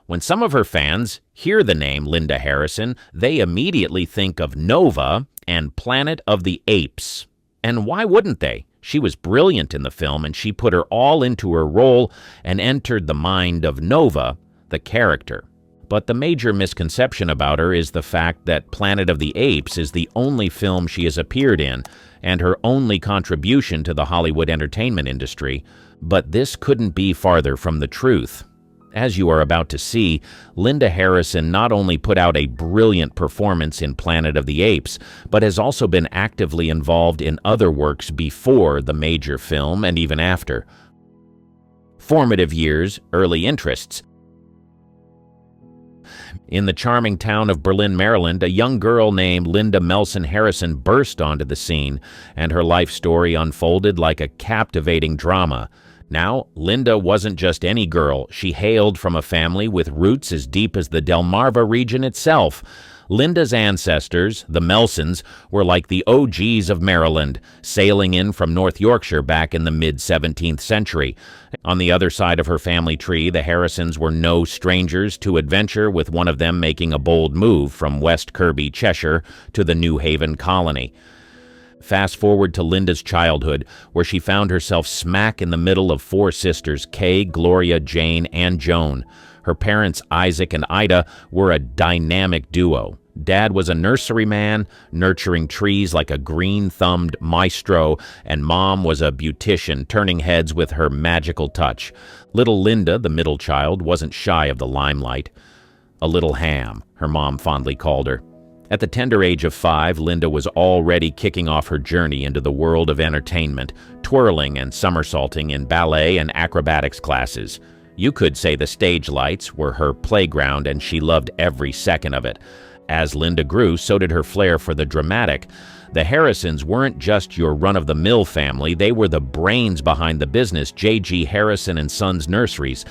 When some of her fans hear the name Linda Harrison, they immediately think of Nova and Planet of the Apes. And why wouldn't they? She was brilliant in the film, and she put her all into her role and entered the mind of Nova, the character. But the major misconception about her is the fact that Planet of the Apes is the only film she has appeared in and her only contribution to the Hollywood entertainment industry. But this couldn't be farther from the truth. As you are about to see, Linda Harrison not only put out a brilliant performance in Planet of the Apes, but has also been actively involved in other works before the major film and even after. Formative years, early interests. In the charming town of Berlin, Maryland, a young girl named Linda Melson Harrison burst onto the scene, and her life story unfolded like a captivating drama. Now, Linda wasn't just any girl. She hailed from a family with roots as deep as the Delmarva region itself. Linda's ancestors, the Melsons, were like the OGs of Maryland, sailing in from North Yorkshire back in the mid-17th century. On the other side of her family tree, the Harrisons were no strangers to adventure, with one of them making a bold move from West Kirby, Cheshire, to the New Haven colony. Fast forward to Linda's childhood, where she found herself smack in the middle of four sisters, Kay, Gloria, Jane, and Joan. Her parents, Isaac and Ida, were a dynamic duo. Dad was a nurseryman, nurturing trees like a green-thumbed maestro, and Mom was a beautician, turning heads with her magical touch. Little Linda, the middle child, wasn't shy of the limelight. A little ham, her mom fondly called her. At the tender age of 5, Linda was already kicking off her journey into the world of entertainment, twirling and somersaulting in ballet and acrobatics classes. You could say the stage lights were her playground, and she loved every second of it. As Linda grew, so did her flair for the dramatic. The Harrisons weren't just your run-of-the-mill family, they were the brains behind the business, J.G. Harrison and Sons Nurseries,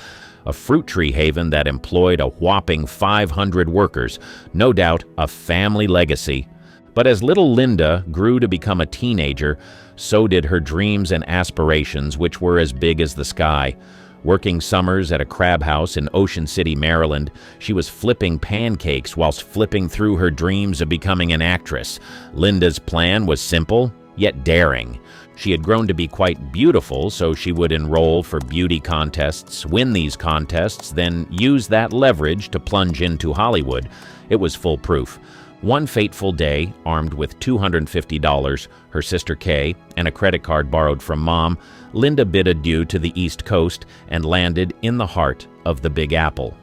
a fruit tree haven that employed a whopping 500 workers, no doubt a family legacy. But as little Linda grew to become a teenager, so did her dreams and aspirations, which were as big as the sky. Working summers at a crab house in Ocean City, Maryland, she was flipping pancakes whilst flipping through her dreams of becoming an actress. Linda's plan was simple, yet daring. She had grown to be quite beautiful, so she would enroll for beauty contests, win these contests, then use that leverage to plunge into Hollywood. It was foolproof. One fateful day, armed with $250, her sister Kay, and a credit card borrowed from Mom, Linda bid adieu to the East Coast and landed in the heart of the Big Apple.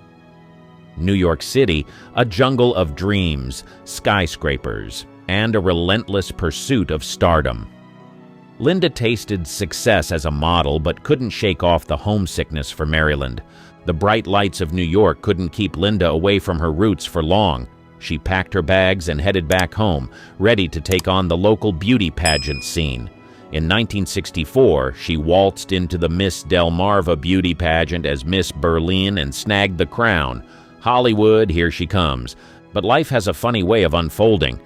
New York City, a jungle of dreams, skyscrapers, and a relentless pursuit of stardom. Linda tasted success as a model, but couldn't shake off the homesickness for Maryland. The bright lights of New York couldn't keep Linda away from her roots for long. She packed her bags and headed back home, ready to take on the local beauty pageant scene. In 1964, she waltzed into the Miss Delmarva beauty pageant as Miss Berlin and snagged the crown. Hollywood, here she comes. But life has a funny way of unfolding.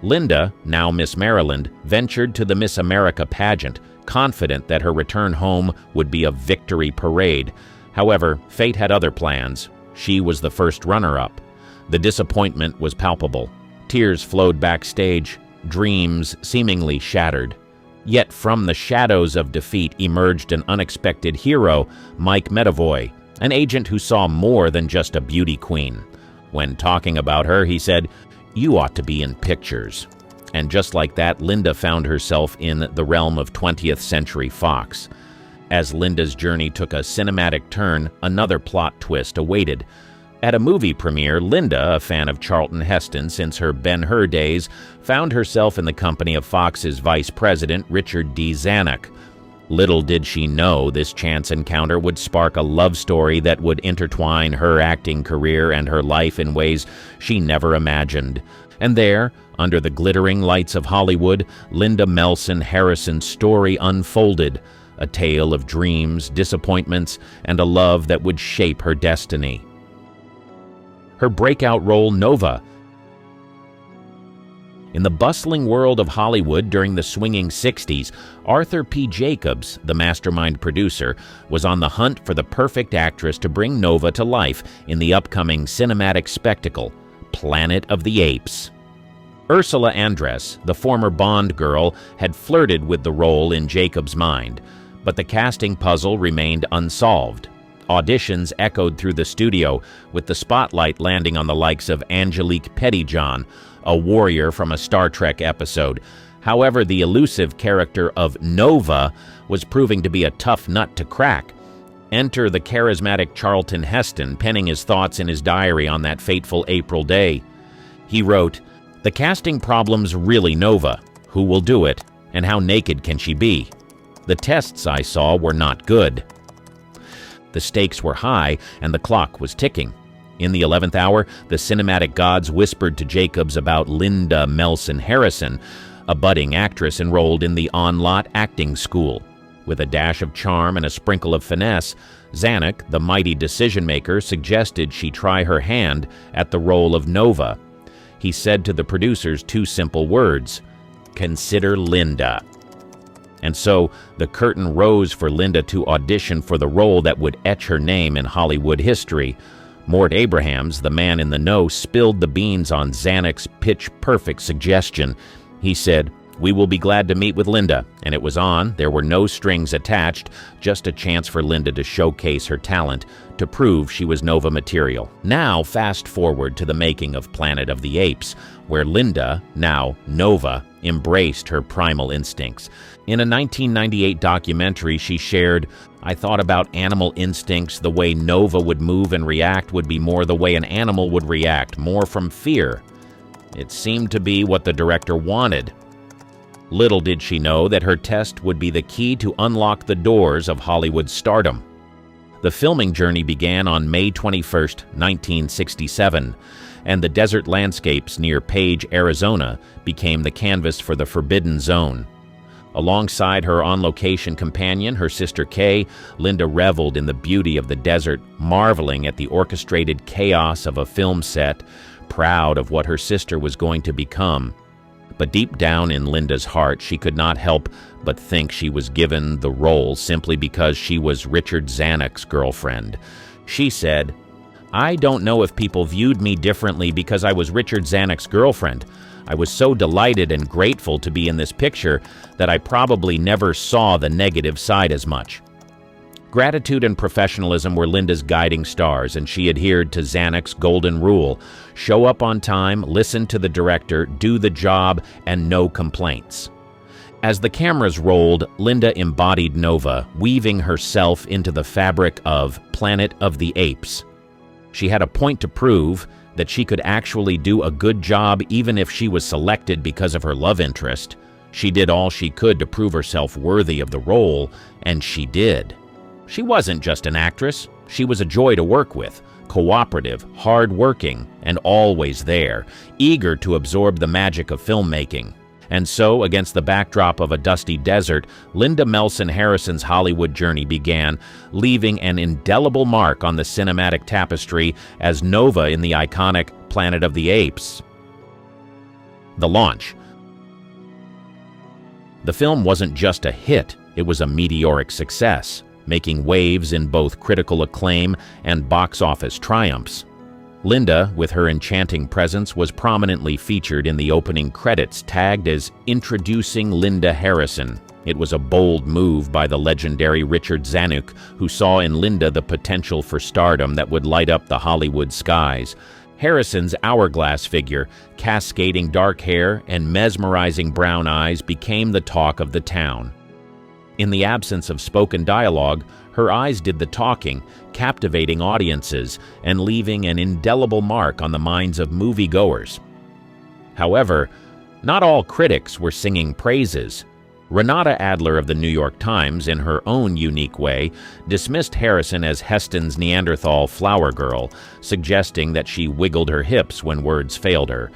Linda, now Miss Maryland, ventured to the Miss America pageant, confident that her return home would be a victory parade. However, fate had other plans. She was the first runner-up. The disappointment was palpable. Tears flowed backstage, dreams seemingly shattered. Yet from the shadows of defeat emerged an unexpected hero, Mike Medavoy, an agent who saw more than just a beauty queen. When talking about her, he said, "You ought to be in pictures." And just like that, Linda found herself in the realm of 20th Century Fox. As Linda's journey took a cinematic turn, another plot twist awaited. At a movie premiere, Linda, a fan of Charlton Heston since her Ben-Hur days, found herself in the company of Fox's vice president, Richard D. Zanuck. Little did she know this chance encounter would spark a love story that would intertwine her acting career and her life in ways she never imagined. And there, under the glittering lights of Hollywood, Linda Melson Harrison's story unfolded, a tale of dreams, disappointments, and a love that would shape her destiny. Her breakout role, Nova. In the bustling world of Hollywood during the swinging 60s, Arthur P. Jacobs, the mastermind producer, was on the hunt for the perfect actress to bring Nova to life in the upcoming cinematic spectacle, Planet of the Apes. Ursula Andress, the former Bond girl, had flirted with the role in Jacobs' mind, but the casting puzzle remained unsolved. Auditions echoed through the studio, with the spotlight landing on the likes of Angelique Pettyjohn, a warrior from a Star Trek episode. However, the elusive character of Nova was proving to be a tough nut to crack. Enter the charismatic Charlton Heston, penning his thoughts in his diary on that fateful April day. He wrote, "The casting problem's really Nova. Who will do it, and how naked can she be? The tests I saw were not good." The stakes were high, and the clock was ticking. In the 11th hour, the cinematic gods whispered to Jacobs about Linda Melson Harrison, a budding actress enrolled in the on-lot acting school. With a dash of charm and a sprinkle of finesse, Zanuck, the mighty decision-maker, suggested she try her hand at the role of Nova. He said to the producers 2 simple words: "Consider Linda." And so the curtain rose for Linda to audition for the role that would etch her name in Hollywood history. Mort Abrahams, the man in the know, spilled the beans on Zanuck's pitch-perfect suggestion. He said, "We will be glad to meet with Linda," and it was on. There were no strings attached, just a chance for Linda to showcase her talent, to prove she was Nova material. Now fast forward to the making of Planet of the Apes, where Linda, now Nova, embraced her primal instincts. In a 1998 documentary she shared, "I thought about animal instincts. The way Nova would move and react would be more the way an animal would react, more from fear. It seemed to be what the director wanted." Little did she know that her test would be the key to unlock the doors of Hollywood stardom. The filming journey began on May 21, 1967, and the desert landscapes near Page, Arizona, became the canvas for the Forbidden Zone. Alongside her on-location companion, her sister Kay, Linda reveled in the beauty of the desert, marveling at the orchestrated chaos of a film set, proud of what her sister was going to become. But deep down in Linda's heart, she could not help but think she was given the role simply because she was Richard Zanuck's girlfriend. She said, "I don't know if people viewed me differently because I was Richard Zanuck's girlfriend. I was so delighted and grateful to be in this picture that I probably never saw the negative side as much." Gratitude and professionalism were Linda's guiding stars, and she adhered to Zanuck's golden rule: show up on time, listen to the director, do the job, and no complaints. As the cameras rolled, Linda embodied Nova, weaving herself into the fabric of Planet of the Apes. She had a point to prove, that she could actually do a good job even if she was selected because of her love interest. She did all she could to prove herself worthy of the role, and she did. She wasn't just an actress. She was a joy to work with, cooperative, hard-working, and always there, eager to absorb the magic of filmmaking. And so, against the backdrop of a dusty desert, Linda Melson Harrison's Hollywood journey began, leaving an indelible mark on the cinematic tapestry as Nova in the iconic Planet of the Apes. The launch. The film wasn't just a hit, it was a meteoric success, making waves in both critical acclaim and box office triumphs. Linda, with her enchanting presence, was prominently featured in the opening credits, tagged as "Introducing Linda Harrison." It was a bold move by the legendary Richard Zanuck, who saw in Linda the potential for stardom that would light up the Hollywood skies. Harrison's hourglass figure, cascading dark hair, and mesmerizing brown eyes became the talk of the town. In the absence of spoken dialogue, her eyes did the talking, captivating audiences and leaving an indelible mark on the minds of moviegoers. However, not all critics were singing praises. Renata Adler of the New York Times, in her own unique way, dismissed Harrison as Heston's Neanderthal flower girl, suggesting that she wiggled her hips when words failed her.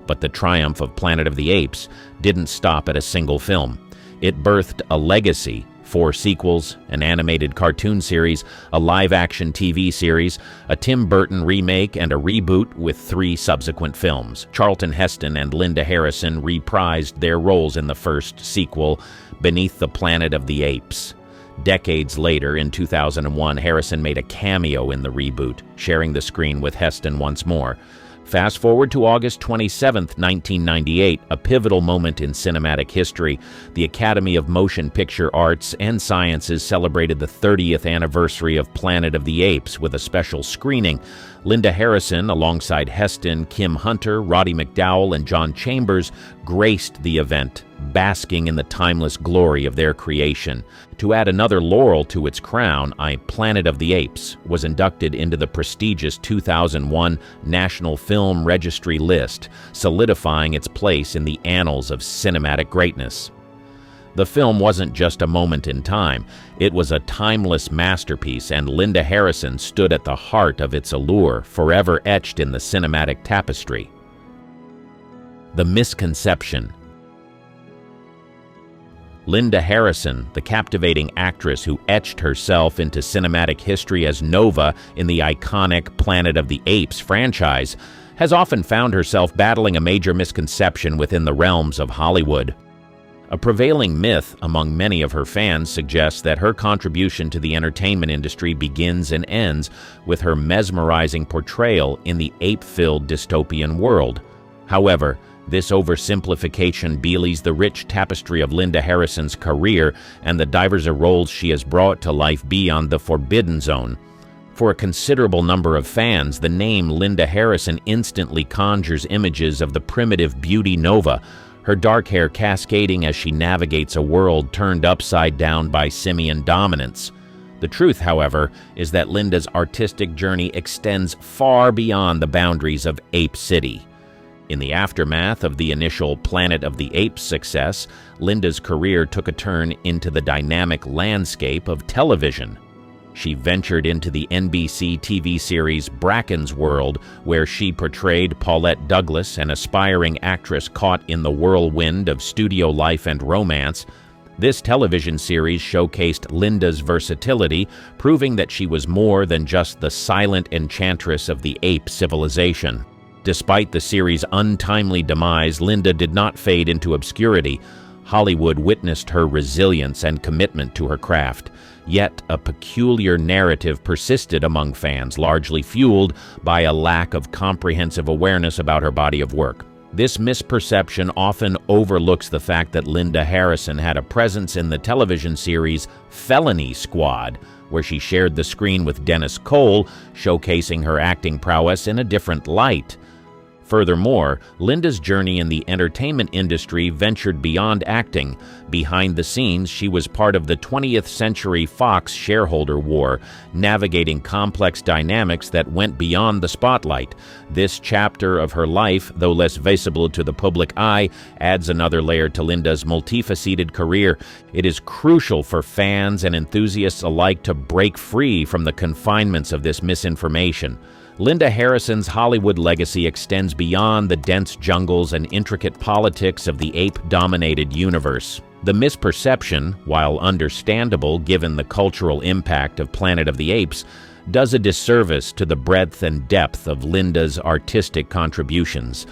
But the triumph of Planet of the Apes didn't stop at a single film. It birthed a legacy, 4 sequels, an animated cartoon series, a live-action TV series, a Tim Burton remake, and a reboot with 3 subsequent films. Charlton Heston and Linda Harrison reprised their roles in the first sequel, Beneath the Planet of the Apes. Decades later, in 2001, Harrison made a cameo in the reboot, sharing the screen with Heston once more. Fast forward to August 27, 1998, a pivotal moment in cinematic history. The Academy of Motion Picture Arts and Sciences celebrated the 30th anniversary of Planet of the Apes with a special screening. Linda Harrison, alongside Heston, Kim Hunter, Roddy McDowall, and John Chambers, graced the event, basking in the timeless glory of their creation. To add another laurel to its crown, Planet of the Apes was inducted into the prestigious 2001 National Film Registry list, solidifying its place in the annals of cinematic greatness. The film wasn't just a moment in time, it was a timeless masterpiece, and Linda Harrison stood at the heart of its allure, forever etched in the cinematic tapestry. The Misconception. Linda Harrison, the captivating actress who etched herself into cinematic history as Nova in the iconic Planet of the Apes franchise, has often found herself battling a major misconception within the realms of Hollywood. A prevailing myth among many of her fans suggests that her contribution to the entertainment industry begins and ends with her mesmerizing portrayal in the ape-filled dystopian world. However, this oversimplification belies the rich tapestry of Linda Harrison's career and the diverse roles she has brought to life beyond the forbidden zone. For a considerable number of fans, the name Linda Harrison instantly conjures images of the primitive beauty Nova, her dark hair cascading as she navigates a world turned upside down by simian dominance. The truth, however, is that Linda's artistic journey extends far beyond the boundaries of Ape City. In the aftermath of the initial Planet of the Apes success, Linda's career took a turn into the dynamic landscape of television. She ventured into the NBC TV series Bracken's World, where she portrayed Paulette Douglas, an aspiring actress caught in the whirlwind of studio life and romance. This television series showcased Linda's versatility, proving that she was more than just the silent enchantress of the ape civilization. Despite the series' untimely demise, Linda did not fade into obscurity. Hollywood witnessed her resilience and commitment to her craft. Yet a peculiar narrative persisted among fans, largely fueled by a lack of comprehensive awareness about her body of work. This misperception often overlooks the fact that Linda Harrison had a presence in the television series Felony Squad, where she shared the screen with Dennis Cole, showcasing her acting prowess in a different light. Furthermore, Linda's journey in the entertainment industry ventured beyond acting. Behind the scenes, she was part of the 20th Century Fox shareholder war, navigating complex dynamics that went beyond the spotlight. This chapter of her life, though less visible to the public eye, adds another layer to Linda's multifaceted career. It is crucial for fans and enthusiasts alike to break free from the confinements of this misinformation. Linda Harrison's Hollywood legacy extends beyond the dense jungles and intricate politics of the ape-dominated universe. The misperception, while understandable given the cultural impact of Planet of the Apes, does a disservice to the breadth and depth of Linda's artistic contributions.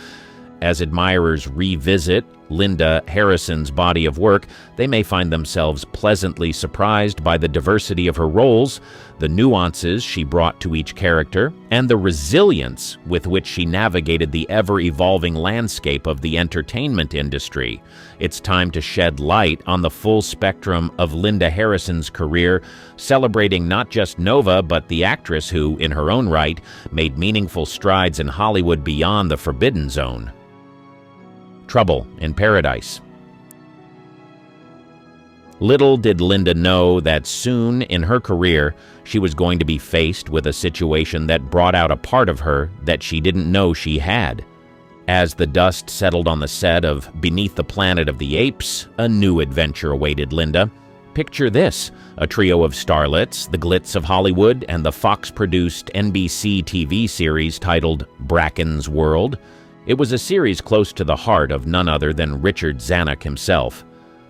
As admirers revisit Linda Harrison's body of work, they may find themselves pleasantly surprised by the diversity of her roles, the nuances she brought to each character, and the resilience with which she navigated the ever-evolving landscape of the entertainment industry. It's time to shed light on the full spectrum of Linda Harrison's career, celebrating not just Nova, but the actress who, in her own right, made meaningful strides in Hollywood beyond the forbidden zone. Trouble in Paradise. Little did Linda know that soon in her career, she was going to be faced with a situation that brought out a part of her that she didn't know she had. As the dust settled on the set of Beneath the Planet of the Apes, a new adventure awaited Linda. Picture this, a trio of starlets, the glitz of Hollywood, and the Fox-produced NBC TV series titled Bracken's World. It was a series close to the heart of none other than Richard Zanuck himself.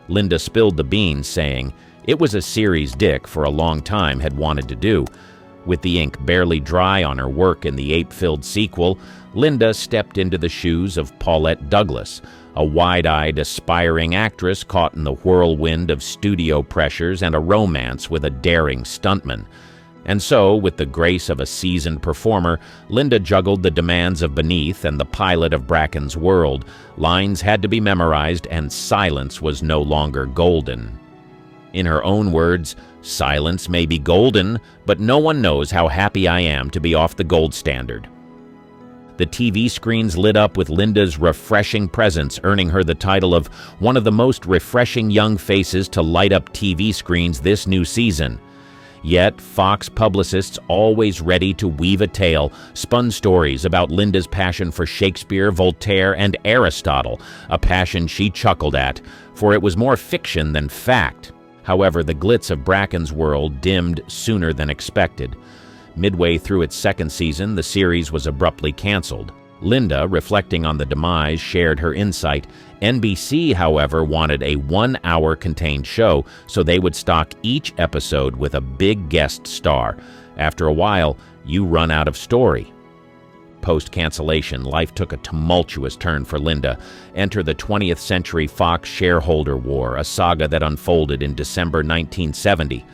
Linda spilled the beans, saying, It was a series Dick, for a long time, had wanted to do. With the ink barely dry on her work in the ape-filled sequel, Linda stepped into the shoes of Paulette Douglas, a wide-eyed, aspiring actress caught in the whirlwind of studio pressures and a romance with a daring stuntman. And so, with the grace of a seasoned performer, Linda juggled the demands of Beneath and the pilot of Bracken's World. Lines had to be memorized, and silence was no longer golden. In her own words, "Silence may be golden, but no one knows how happy I am to be off the gold standard." The TV screens lit up with Linda's refreshing presence, earning her the title of one of the most refreshing young faces to light up TV screens this new season. Yet, Fox publicists, always ready to weave a tale, spun stories about Linda's passion for Shakespeare, Voltaire, and Aristotle, a passion she chuckled at, for it was more fiction than fact. However, the glitz of Bracken's World dimmed sooner than expected. Midway through its second season, the series was abruptly canceled. Linda, reflecting on the demise, shared her insight. NBC, however, wanted a 1-hour contained show, so they would stock each episode with a big guest star. After a while, you run out of story. Post-cancellation, life took a tumultuous turn for Linda. Enter the 20th Century Fox shareholder war, a saga that unfolded in December 1970.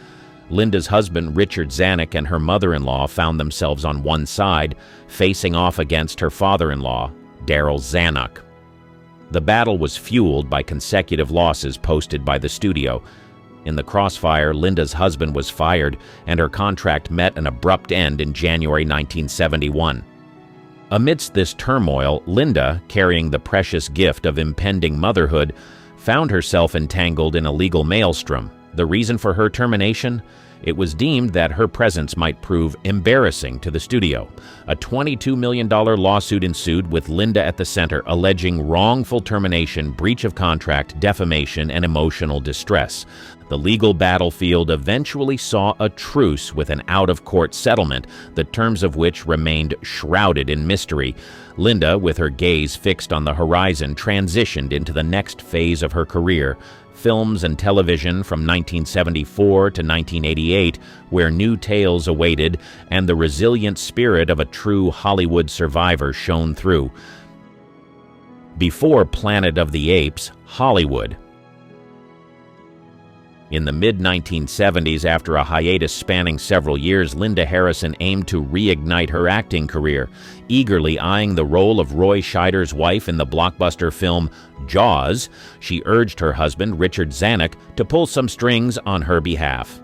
Linda's husband, Richard Zanuck, and her mother-in-law found themselves on one side, facing off against her father-in-law, Darryl Zanuck. The battle was fueled by consecutive losses posted by the studio. In the crossfire, Linda's husband was fired, and her contract met an abrupt end in January 1971. Amidst this turmoil, Linda, carrying the precious gift of impending motherhood, found herself entangled in a legal maelstrom. The reason for her termination? It was deemed that her presence might prove embarrassing to the studio. A $22 million lawsuit ensued, with Linda at the center, alleging wrongful termination, breach of contract, defamation, and emotional distress. The legal battlefield eventually saw a truce with an out-of-court settlement, the terms of which remained shrouded in mystery. Linda, with her gaze fixed on the horizon, transitioned into the next phase of her career. Films and television from 1974 to 1988, where new tales awaited and the resilient spirit of a true Hollywood survivor shone through. Before Planet of the Apes, Hollywood. In the mid-1970s, after a hiatus spanning several years, Linda Harrison aimed to reignite her acting career. Eagerly eyeing the role of Roy Scheider's wife in the blockbuster film Jaws, she urged her husband, Richard Zanuck, to pull some strings on her behalf.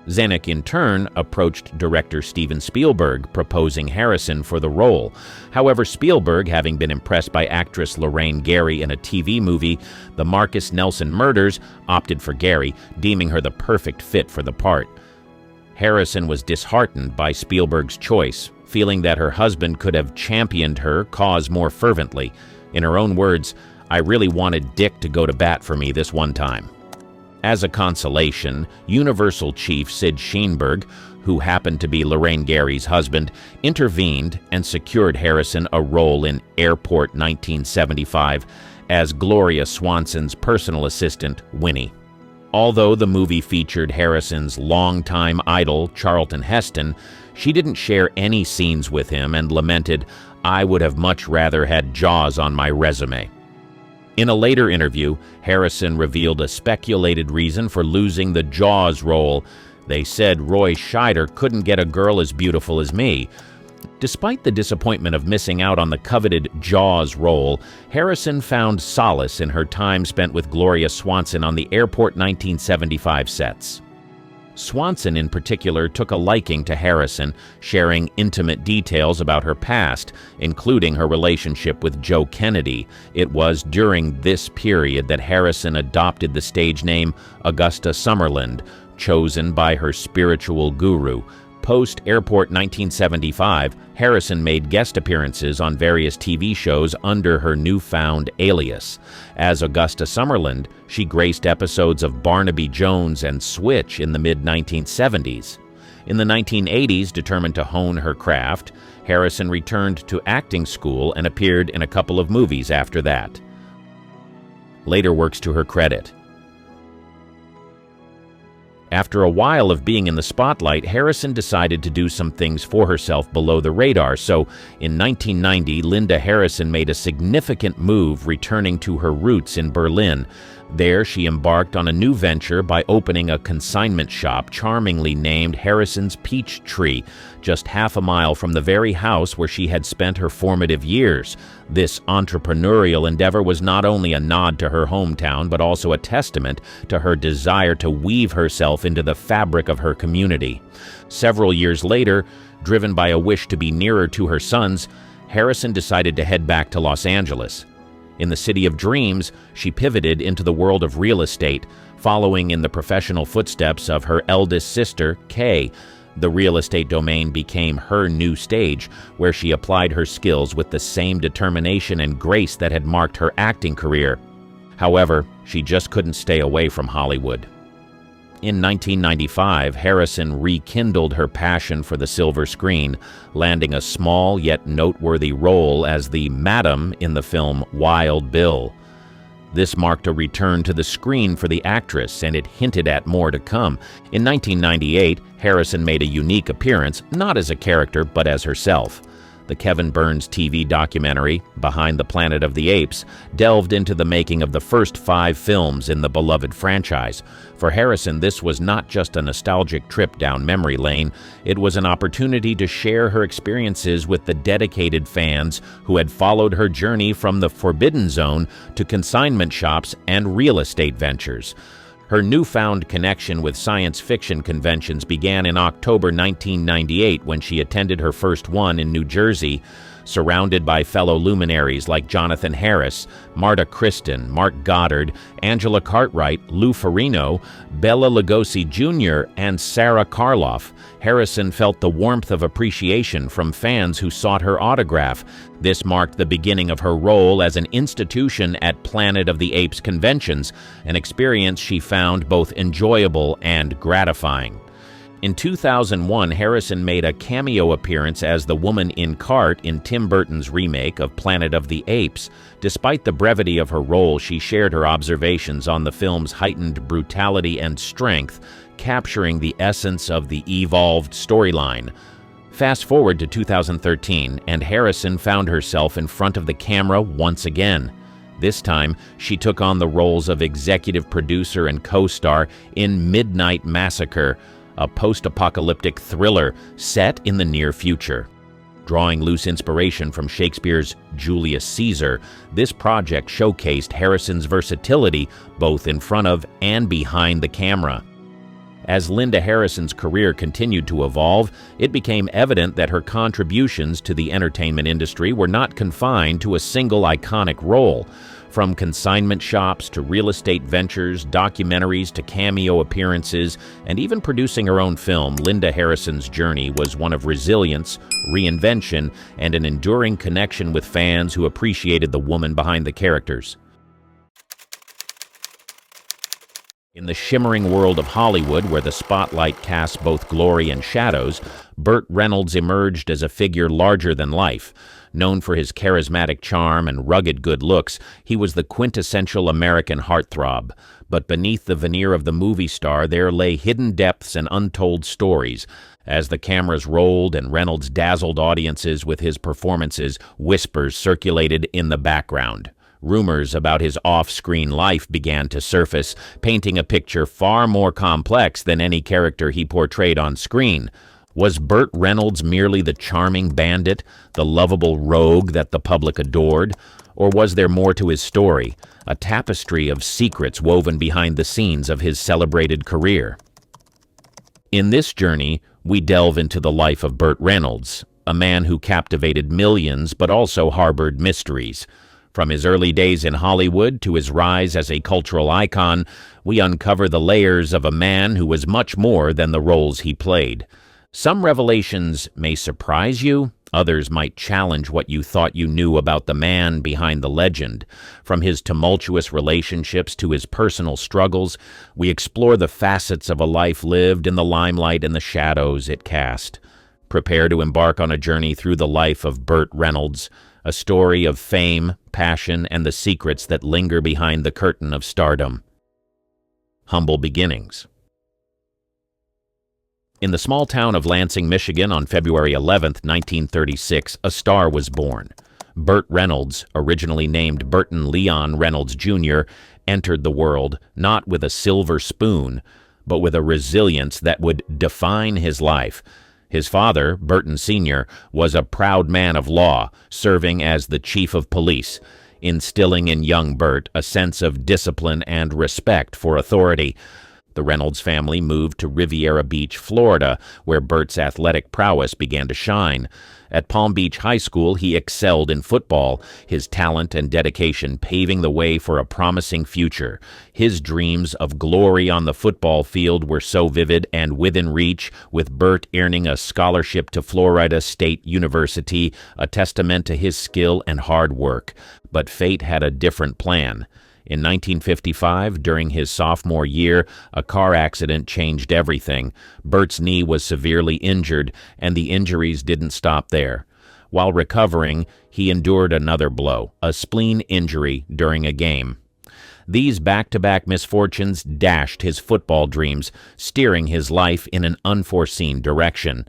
Zanuck, in turn, approached director Steven Spielberg, proposing Harrison for the role. However, Spielberg, having been impressed by actress Lorraine Gary in a TV movie, The Marcus Nelson Murders, opted for Gary, deeming her the perfect fit for the part. Harrison was disheartened by Spielberg's choice, feeling that her husband could have championed her cause more fervently. In her own words, "I really wanted Dick to go to bat for me this one time." As a consolation, Universal chief Sid Sheinberg, who happened to be Lorraine Gary's husband, intervened and secured Harrison a role in Airport 1975 as Gloria Swanson's personal assistant, Winnie. Although the movie featured Harrison's longtime idol, Charlton Heston, she didn't share any scenes with him and lamented, "I would have much rather had Jaws on my resume." In a later interview, Harrison revealed a speculated reason for losing the Jaws role. They said Roy Scheider couldn't get a girl as beautiful as me. Despite the disappointment of missing out on the coveted Jaws role, Harrison found solace in her time spent with Gloria Swanson on the Airport 1975 sets. Swanson, in particular, took a liking to Harrison, sharing intimate details about her past, including her relationship with Joe Kennedy. It was during this period that Harrison adopted the stage name Augusta Summerland, chosen by her spiritual guru. Post-Airport 1975, Harrison made guest appearances on various TV shows under her newfound alias. As Augusta Summerland, she graced episodes of Barnaby Jones and Switch in the mid-1970s. In the 1980s, determined to hone her craft, Harrison returned to acting school and appeared in a couple of movies after that. Later works to her credit. After a while of being in the spotlight, Harrison decided to do some things for herself below the radar, so in 1990, Linda Harrison made a significant move, returning to her roots in Berlin. There, she embarked on a new venture by opening a consignment shop charmingly named Harrison's Peach Tree, just half a mile from the very house where she had spent her formative years. This entrepreneurial endeavor was not only a nod to her hometown, but also a testament to her desire to weave herself into the fabric of her community. Several years later, driven by a wish to be nearer to her sons, Harrison decided to head back to Los Angeles. In the city of dreams, she pivoted into the world of real estate, following in the professional footsteps of her eldest sister, Kay. The real estate domain became her new stage, where she applied her skills with the same determination and grace that had marked her acting career. However, she just couldn't stay away from Hollywood. In 1995, Harrison rekindled her passion for the silver screen, landing a small yet noteworthy role as the Madam in the film Wild Bill. This marked a return to the screen for the actress, and it hinted at more to come. In 1998, Harrison made a unique appearance, not as a character, but as herself. The Kevin Burns TV documentary, Behind the Planet of the Apes, delved into the making of the first 5 films in the beloved franchise. For Harrison, this was not just a nostalgic trip down memory lane, it was an opportunity to share her experiences with the dedicated fans who had followed her journey from the forbidden zone to consignment shops and real estate ventures. Her newfound connection with science fiction conventions began in October 1998 when she attended her first one in New Jersey, surrounded by fellow luminaries like Jonathan Harris, Marta Kristen, Mark Goddard, Angela Cartwright, Lou Ferrigno, Bela Lugosi Jr., and Sarah Karloff. Harrison felt the warmth of appreciation from fans who sought her autograph. This marked the beginning of her role as an institution at Planet of the Apes conventions, an experience she found both enjoyable and gratifying. In 2001, Harrison made a cameo appearance as the woman in cart in Tim Burton's remake of Planet of the Apes. Despite the brevity of her role, she shared her observations on the film's heightened brutality and strength, capturing the essence of the evolved storyline. Fast forward to 2013, and Harrison found herself in front of the camera once again. This time, she took on the roles of executive producer and co-star in Midnight Massacre, a post-apocalyptic thriller set in the near future. Drawing loose inspiration from Shakespeare's Julius Caesar, this project showcased Harrison's versatility both in front of and behind the camera. As Linda Harrison's career continued to evolve, it became evident that her contributions to the entertainment industry were not confined to a single iconic role. From consignment shops to real estate ventures, documentaries to cameo appearances, and even producing her own film, Linda Harrison's journey was one of resilience, reinvention, and an enduring connection with fans who appreciated the woman behind the characters. In the shimmering world of Hollywood, where the spotlight casts both glory and shadows, Bert Reynolds emerged as a figure larger than life. Known for his charismatic charm and rugged good looks, he was the quintessential American heartthrob. But beneath the veneer of the movie star, there lay hidden depths and untold stories. As the cameras rolled and Reynolds dazzled audiences with his performances, whispers circulated in the background. Rumors about his off-screen life began to surface, painting a picture far more complex than any character he portrayed on screen. Was Bert Reynolds merely the charming bandit, the lovable rogue that the public adored? Or was there more to his story, a tapestry of secrets woven behind the scenes of his celebrated career? In this journey, we delve into the life of Bert Reynolds, a man who captivated millions but also harbored mysteries. From his early days in Hollywood to his rise as a cultural icon, we uncover the layers of a man who was much more than the roles he played. Some revelations may surprise you, others might challenge what you thought you knew about the man behind the legend. From his tumultuous relationships to his personal struggles, we explore the facets of a life lived in the limelight and the shadows it cast. Prepare to embark on a journey through the life of Bert Reynolds, a story of fame, passion, and the secrets that linger behind the curtain of stardom. Humble beginnings. In the small town of Lansing, Michigan, on February 11, 1936, a star was born. Bert Reynolds, originally named Burton Leon Reynolds Jr., entered the world not with a silver spoon, but with a resilience that would define his life. His father, Burton Sr., was a proud man of law, serving as the chief of police, instilling in young Bert a sense of discipline and respect for authority. The Reynolds family moved to Riviera Beach, Florida, where Bert's athletic prowess began to shine. At Palm Beach High School, he excelled in football, his talent and dedication paving the way for a promising future. His dreams of glory on the football field were so vivid and within reach, with Bert earning a scholarship to Florida State University, a testament to his skill and hard work. But fate had a different plan. In 1955, during his sophomore year, a car accident changed everything. Bert's knee was severely injured, and the injuries didn't stop there. While recovering, he endured another blow, a spleen injury during a game. These back-to-back misfortunes dashed his football dreams, steering his life in an unforeseen direction.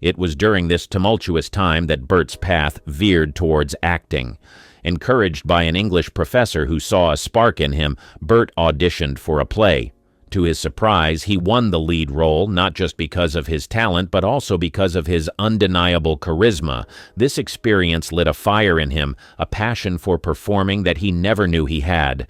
It was during this tumultuous time that Bert's path veered towards acting. Encouraged by an English professor who saw a spark in him, Bert auditioned for a play. To his surprise, he won the lead role, not just because of his talent, but also because of his undeniable charisma. This experience lit a fire in him, a passion for performing that he never knew he had.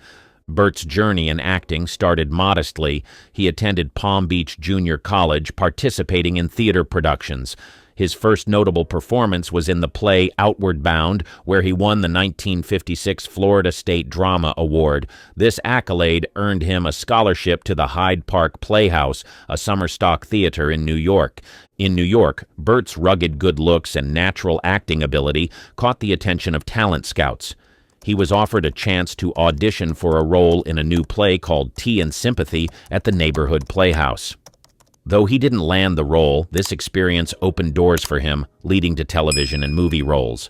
Bert's journey in acting started modestly. He attended Palm Beach Junior College, participating in theater productions. His first notable performance was in the play Outward Bound, where he won the 1956 Florida State Drama Award. This accolade earned him a scholarship to the Hyde Park Playhouse, a summer stock theater in New York. In New York, Bert's rugged good looks and natural acting ability caught the attention of talent scouts. He was offered a chance to audition for a role in a new play called Tea and Sympathy at the neighborhood playhouse. Though he didn't land the role, this experience opened doors for him, leading to television and movie roles.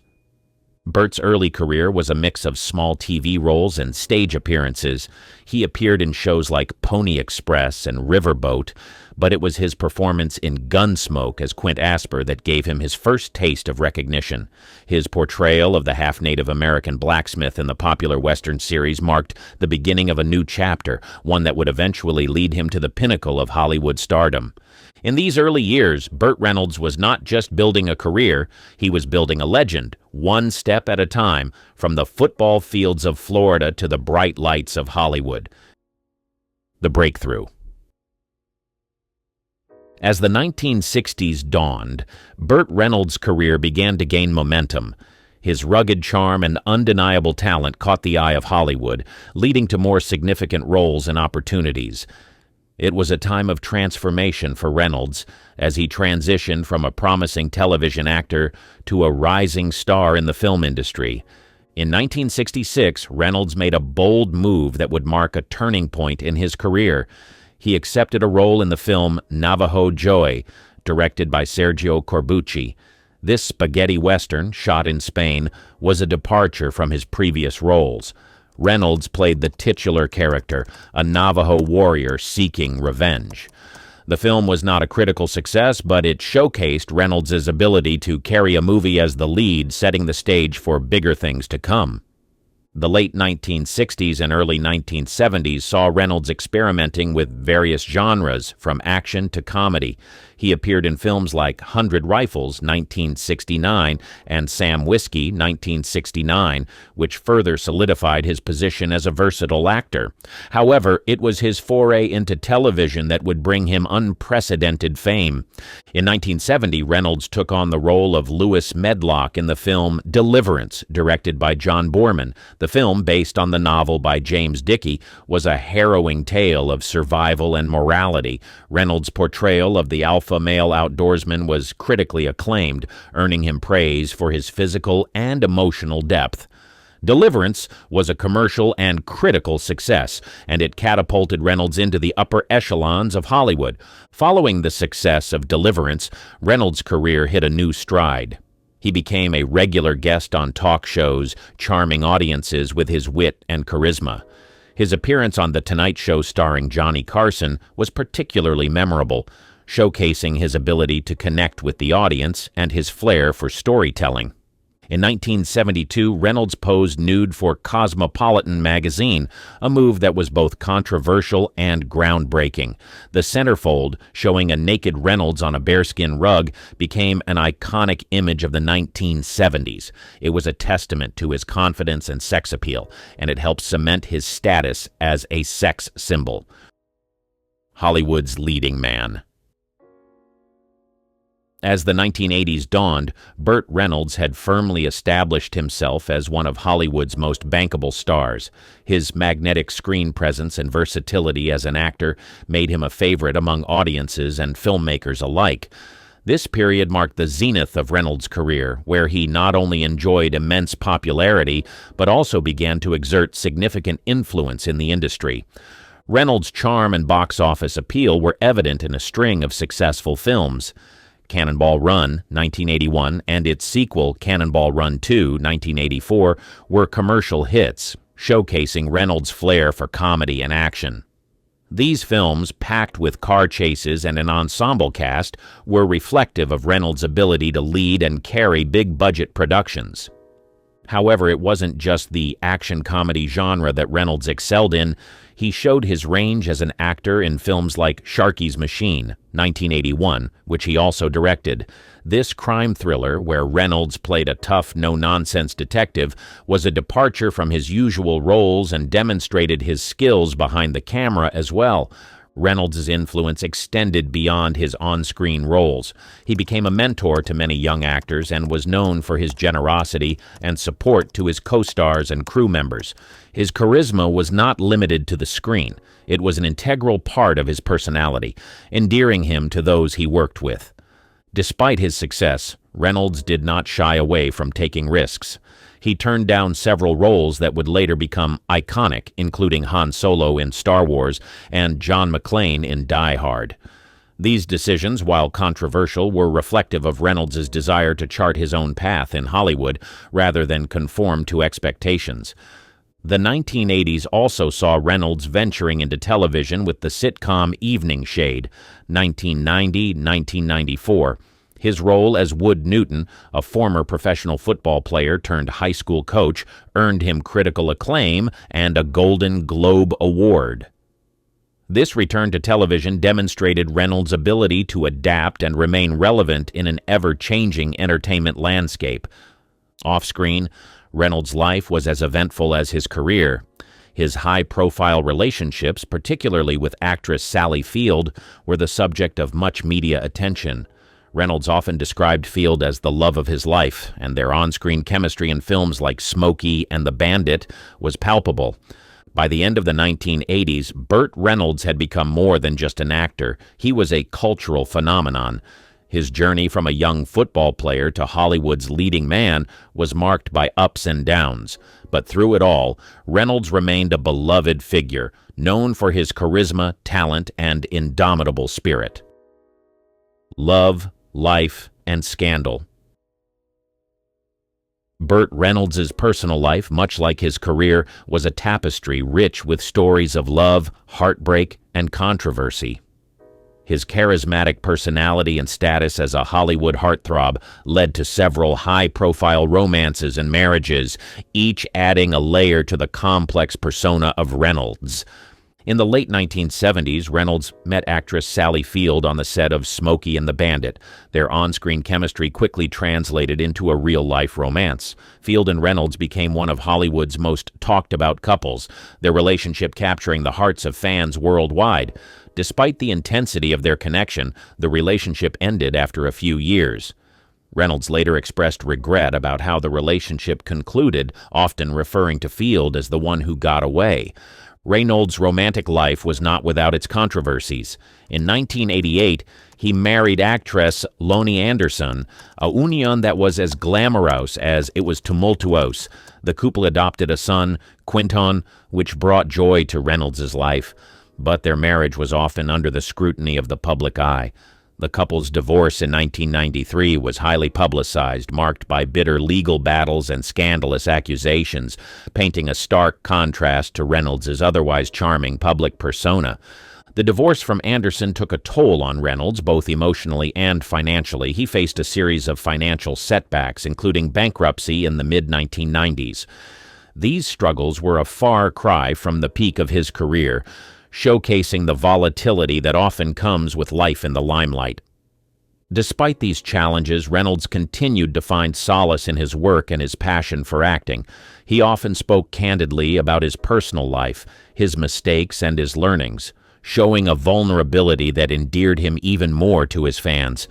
Bert's early career was a mix of small TV roles and stage appearances. He appeared in shows like Pony Express and Riverboat, but it was his performance in Gunsmoke as Quint Asper that gave him his first taste of recognition. His portrayal of the half-Native American blacksmith in the popular Western series marked the beginning of a new chapter, one that would eventually lead him to the pinnacle of Hollywood stardom. In these early years, Bert Reynolds was not just building a career, he was building a legend, one step at a time, from the football fields of Florida to the bright lights of Hollywood. The breakthrough. As the 1960s dawned, Bert Reynolds' career began to gain momentum. His rugged charm and undeniable talent caught the eye of Hollywood, leading to more significant roles and opportunities. It was a time of transformation for Reynolds as he transitioned from a promising television actor to a rising star in the film industry. In 1966, Reynolds made a bold move that would mark a turning point in his career. He accepted a role in the film Navajo Joy, directed by Sergio Corbucci. This spaghetti western, shot in Spain, was a departure from his previous roles. Reynolds played the titular character, a Navajo warrior seeking revenge. The film was not a critical success, but it showcased Reynolds' ability to carry a movie as the lead, setting the stage for bigger things to come. The late 1960s and early 1970s saw Reynolds experimenting with various genres, from action to comedy. He appeared in films like 100 Rifles, 1969, and Sam Whiskey, 1969, which further solidified his position as a versatile actor. However, it was his foray into television that would bring him unprecedented fame. In 1970, Reynolds took on the role of Lewis Medlock in the film Deliverance, directed by John Boorman. The film, based on the novel by James Dickey, was a harrowing tale of survival and morality. Reynolds' portrayal of the alpha male outdoorsman was critically acclaimed, earning him praise for his physical and emotional depth. Deliverance was a commercial and critical success, and it catapulted Reynolds into the upper echelons of Hollywood. Following the success of Deliverance, Reynolds' career hit a new stride. He became a regular guest on talk shows, charming audiences with his wit and charisma. His appearance on The Tonight Show starring Johnny Carson was particularly memorable. showcasing his ability to connect with the audience and his flair for storytelling. In 1972, Reynolds posed nude for Cosmopolitan magazine, a move that was both controversial and groundbreaking. The centerfold, showing a naked Reynolds on a bearskin rug, became an iconic image of the 1970s. It was a testament to his confidence and sex appeal, and it helped cement his status as a sex symbol. Hollywood's leading man. As the 1980s dawned, Bert Reynolds had firmly established himself as one of Hollywood's most bankable stars. His magnetic screen presence and versatility as an actor made him a favorite among audiences and filmmakers alike. This period marked the zenith of Reynolds' career, where he not only enjoyed immense popularity, but also began to exert significant influence in the industry. Reynolds' charm and box office appeal were evident in a string of successful films. Cannonball Run, 1981, and its sequel, Cannonball Run 2, 1984, were commercial hits, showcasing Reynolds' flair for comedy and action. These films, packed with car chases and an ensemble cast, were reflective of Reynolds' ability to lead and carry big-budget productions. However, it wasn't just the action comedy genre that Reynolds excelled in. He showed his range as an actor in films like Sharky's Machine, 1981, which he also directed. This crime thriller, where Reynolds played a tough, no-nonsense detective, was a departure from his usual roles and demonstrated his skills behind the camera as well. Reynolds' influence extended beyond his on-screen roles. He became a mentor to many young actors and was known for his generosity and support to his co-stars and crew members. His charisma was not limited to the screen. It was an integral part of his personality, endearing him to those he worked with. Despite his success, Reynolds did not shy away from taking risks. He turned down several roles that would later become iconic, including Han Solo in Star Wars and John McClane in Die Hard. These decisions, while controversial, were reflective of Reynolds' desire to chart his own path in Hollywood rather than conform to expectations. The 1980s also saw Reynolds venturing into television with the sitcom Evening Shade, 1990-1994. His role as Wood Newton, a former professional football player turned high school coach, earned him critical acclaim and a Golden Globe Award. This return to television demonstrated Reynolds' ability to adapt and remain relevant in an ever-changing entertainment landscape. Off-screen, Reynolds' life was as eventful as his career. His high-profile relationships, particularly with actress Sally Field, were the subject of much media attention. Reynolds often described Field as the love of his life, and their on-screen chemistry in films like Smokey and The Bandit was palpable. By the end of the 1980s, Bert Reynolds had become more than just an actor. He was a cultural phenomenon. His journey from a young football player to Hollywood's leading man was marked by ups and downs. But through it all, Reynolds remained a beloved figure, known for his charisma, talent, and indomitable spirit. Love, life, and scandal. Bert Reynolds' personal life, much like his career, was a tapestry rich with stories of love, heartbreak, and controversy. His charismatic personality and status as a Hollywood heartthrob led to several high-profile romances and marriages, each adding a layer to the complex persona of Reynolds. In the late 1970s, Reynolds met actress Sally Field on the set of Smokey and the Bandit. Their on-screen chemistry quickly translated into a real-life romance. Field and Reynolds became one of Hollywood's most talked-about couples, their relationship capturing the hearts of fans worldwide. Despite the intensity of their connection, the relationship ended after a few years. Reynolds later expressed regret about how the relationship concluded, often referring to Field as the one who got away. Reynolds' romantic life was not without its controversies. In 1988, he married actress Loni Anderson, a union that was as glamorous as it was tumultuous. The couple adopted a son, Quinton, which brought joy to Reynolds' life, but their marriage was often under the scrutiny of the public eye. The couple's divorce in 1993 was highly publicized, marked by bitter legal battles and scandalous accusations, painting a stark contrast to Reynolds' otherwise charming public persona. The divorce from Anderson took a toll on Reynolds, both emotionally and financially. He faced a series of financial setbacks, including bankruptcy in the mid-1990s. These struggles were a far cry from the peak of his career, showcasing the volatility that often comes with life in the limelight. Despite these challenges, Reynolds continued to find solace in his work and his passion for acting. He often spoke candidly about his personal life, his mistakes, and his learnings, showing a vulnerability that endeared him even more to his fans.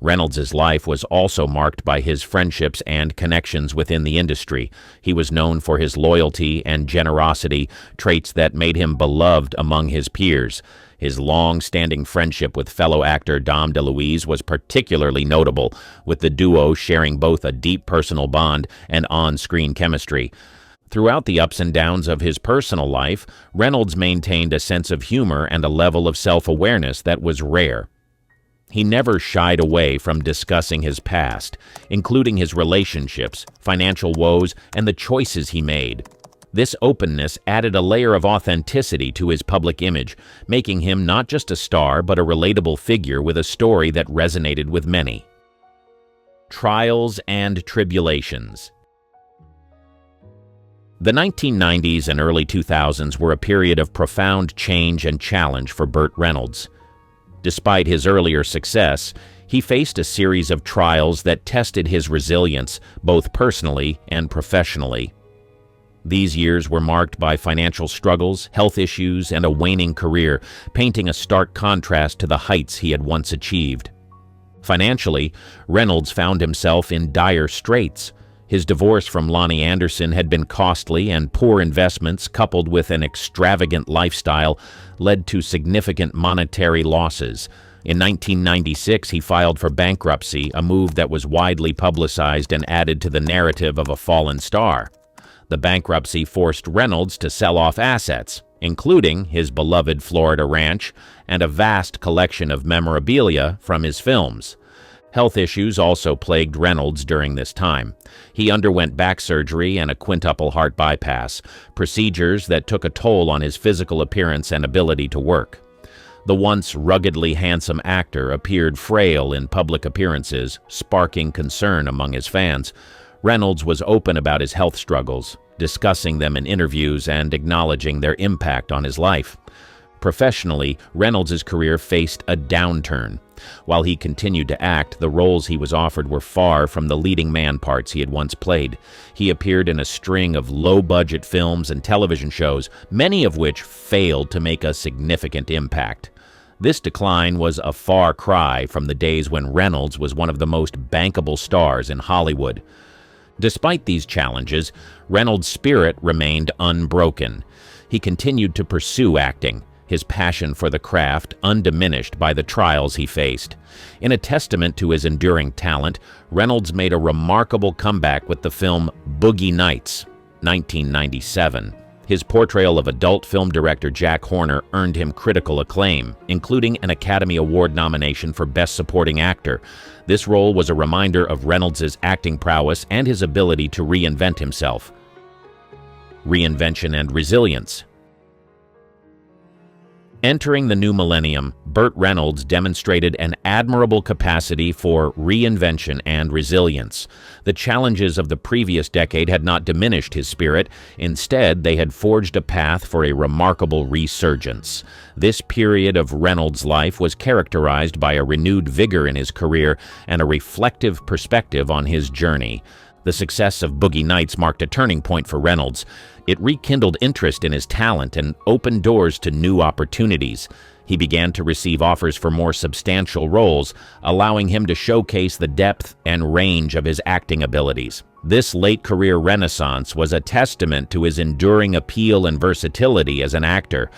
Reynolds' life was also marked by his friendships and connections within the industry. He was known for his loyalty and generosity, traits that made him beloved among his peers. His long-standing friendship with fellow actor Dom DeLuise was particularly notable, with the duo sharing both a deep personal bond and on-screen chemistry. Throughout the ups and downs of his personal life, Reynolds maintained a sense of humor and a level of self-awareness that was rare. He never shied away from discussing his past, including his relationships, financial woes, and the choices he made. This openness added a layer of authenticity to his public image, making him not just a star but a relatable figure with a story that resonated with many. Trials and tribulations. The 1990s and early 2000s were a period of profound change and challenge for Bert Reynolds. Despite his earlier success, he faced a series of trials that tested his resilience, both personally and professionally. These years were marked by financial struggles, health issues, and a waning career, painting a stark contrast to the heights he had once achieved. Financially, Reynolds found himself in dire straits. His divorce from Lonnie Anderson had been costly, and poor investments, coupled with an extravagant lifestyle, led to significant monetary losses. In 1996, he filed for bankruptcy, a move that was widely publicized and added to the narrative of a fallen star. The bankruptcy forced Reynolds to sell off assets, including his beloved Florida ranch and a vast collection of memorabilia from his films. Health issues also plagued Reynolds during this time. He underwent back surgery and a quintuple heart bypass, procedures that took a toll on his physical appearance and ability to work. The once ruggedly handsome actor appeared frail in public appearances, sparking concern among his fans. Reynolds was open about his health struggles, discussing them in interviews and acknowledging their impact on his life. Professionally, Reynolds' career faced a downturn. While he continued to act, the roles he was offered were far from the leading man parts he had once played. He appeared in a string of low-budget films and television shows, many of which failed to make a significant impact. This decline was a far cry from the days when Reynolds was one of the most bankable stars in Hollywood. Despite these challenges, Reynolds' spirit remained unbroken. He continued to pursue acting, his passion for the craft undiminished by the trials he faced. In a testament to his enduring talent, Reynolds made a remarkable comeback with the film Boogie Nights, 1997. His portrayal of adult film director Jack Horner earned him critical acclaim, including an Academy Award nomination for Best Supporting Actor. This role was a reminder of Reynolds' acting prowess and his ability to reinvent himself. Reinvention and resilience. Entering the new millennium, Bert Reynolds demonstrated an admirable capacity for reinvention and resilience. The challenges of the previous decade had not diminished his spirit. Instead, they had forged a path for a remarkable resurgence. This period of Reynolds' life was characterized by a renewed vigor in his career and a reflective perspective on his journey. The success of Boogie Nights marked a turning point for Reynolds. It rekindled interest in his talent and opened doors to new opportunities. He began to receive offers for more substantial roles, allowing him to showcase the depth and range of his acting abilities. This late career renaissance was a testament to his enduring appeal and versatility as an actor.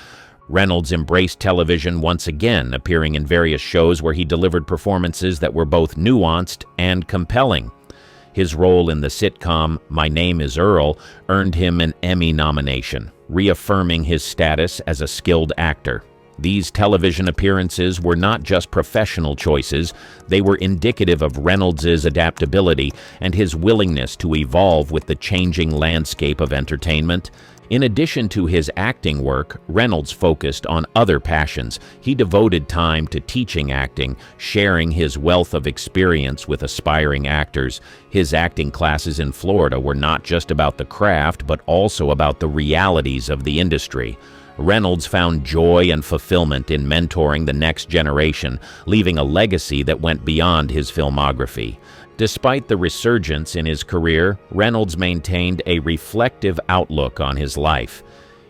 Reynolds embraced television once again, appearing in various shows where he delivered performances that were both nuanced and compelling. His role in the sitcom My Name is Earl earned him an Emmy nomination, reaffirming his status as a skilled actor. These television appearances were not just professional choices, they were indicative of Reynolds' adaptability and his willingness to evolve with the changing landscape of entertainment. In addition to his acting work, Reynolds focused on other passions. He devoted time to teaching acting, sharing his wealth of experience with aspiring actors. His acting classes in Florida were not just about the craft, but also about the realities of the industry. Reynolds found joy and fulfillment in mentoring the next generation, leaving a legacy that went beyond his filmography. Despite the resurgence in his career, Reynolds maintained a reflective outlook on his life.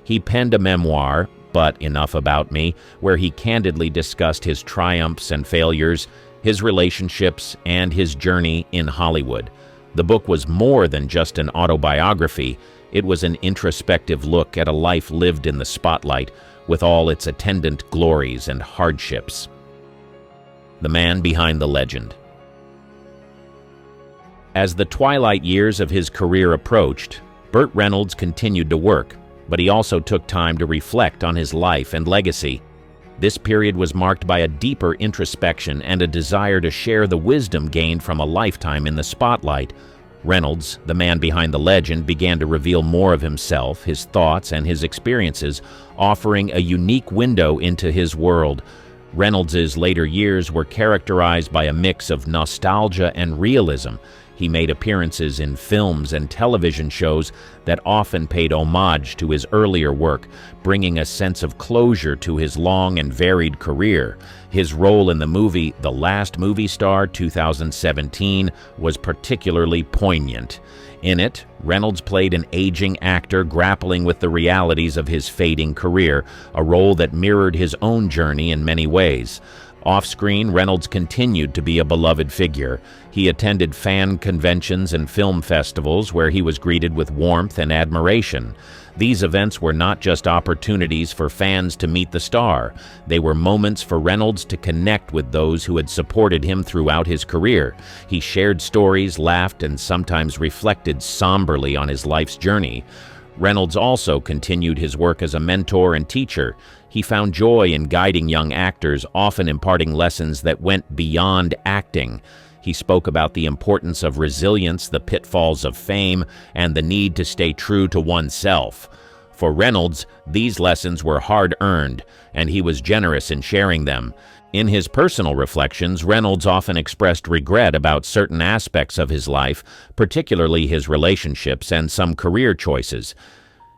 He penned a memoir, But Enough About Me, where he candidly discussed his triumphs and failures, his relationships, and his journey in Hollywood. The book was more than just an autobiography. It was an introspective look at a life lived in the spotlight, with all its attendant glories and hardships. The man behind the legend. As the twilight years of his career approached, Bert Reynolds continued to work, but he also took time to reflect on his life and legacy. This period was marked by a deeper introspection and a desire to share the wisdom gained from a lifetime in the spotlight. Reynolds, the man behind the legend, began to reveal more of himself, his thoughts, and his experiences, offering a unique window into his world. Reynolds's later years were characterized by a mix of nostalgia and realism. He made appearances in films and television shows that often paid homage to his earlier work, bringing a sense of closure to his long and varied career. His role in the movie The Last Movie Star 2017 was particularly poignant. In it, Reynolds played an aging actor grappling with the realities of his fading career, a role that mirrored his own journey in many ways. Off-screen, Reynolds continued to be a beloved figure. He attended fan conventions and film festivals where he was greeted with warmth and admiration. These events were not just opportunities for fans to meet the star. They were moments for Reynolds to connect with those who had supported him throughout his career. He shared stories, laughed, and sometimes reflected somberly on his life's journey. Reynolds also continued his work as a mentor and teacher. He found joy in guiding young actors, often imparting lessons that went beyond acting. He spoke about the importance of resilience, the pitfalls of fame, and the need to stay true to oneself. For Reynolds, these lessons were hard-earned, and he was generous in sharing them. In his personal reflections, Reynolds often expressed regret about certain aspects of his life, particularly his relationships and some career choices.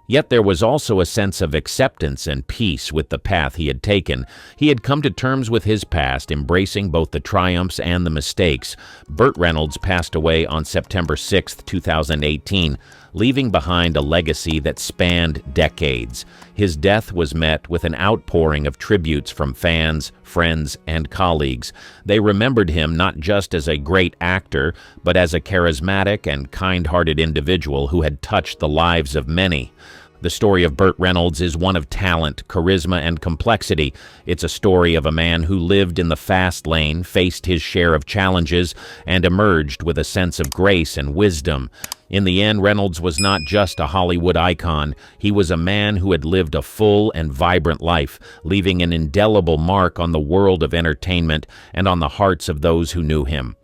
Yet there was also a sense of acceptance and peace with the path he had taken. He had come to terms with his past, embracing both the triumphs and the mistakes. Bert Reynolds passed away on September 6, 2018, leaving behind a legacy that spanned decades. His death was met with an outpouring of tributes from fans, friends, and colleagues. They remembered him not just as a great actor, but as a charismatic and kind-hearted individual who had touched the lives of many. The story of Bert Reynolds is one of talent, charisma, and complexity. It's a story of a man who lived in the fast lane, faced his share of challenges, and emerged with a sense of grace and wisdom. In the end, Reynolds was not just a Hollywood icon. He was a man who had lived a full and vibrant life, leaving an indelible mark on the world of entertainment and on the hearts of those who knew him.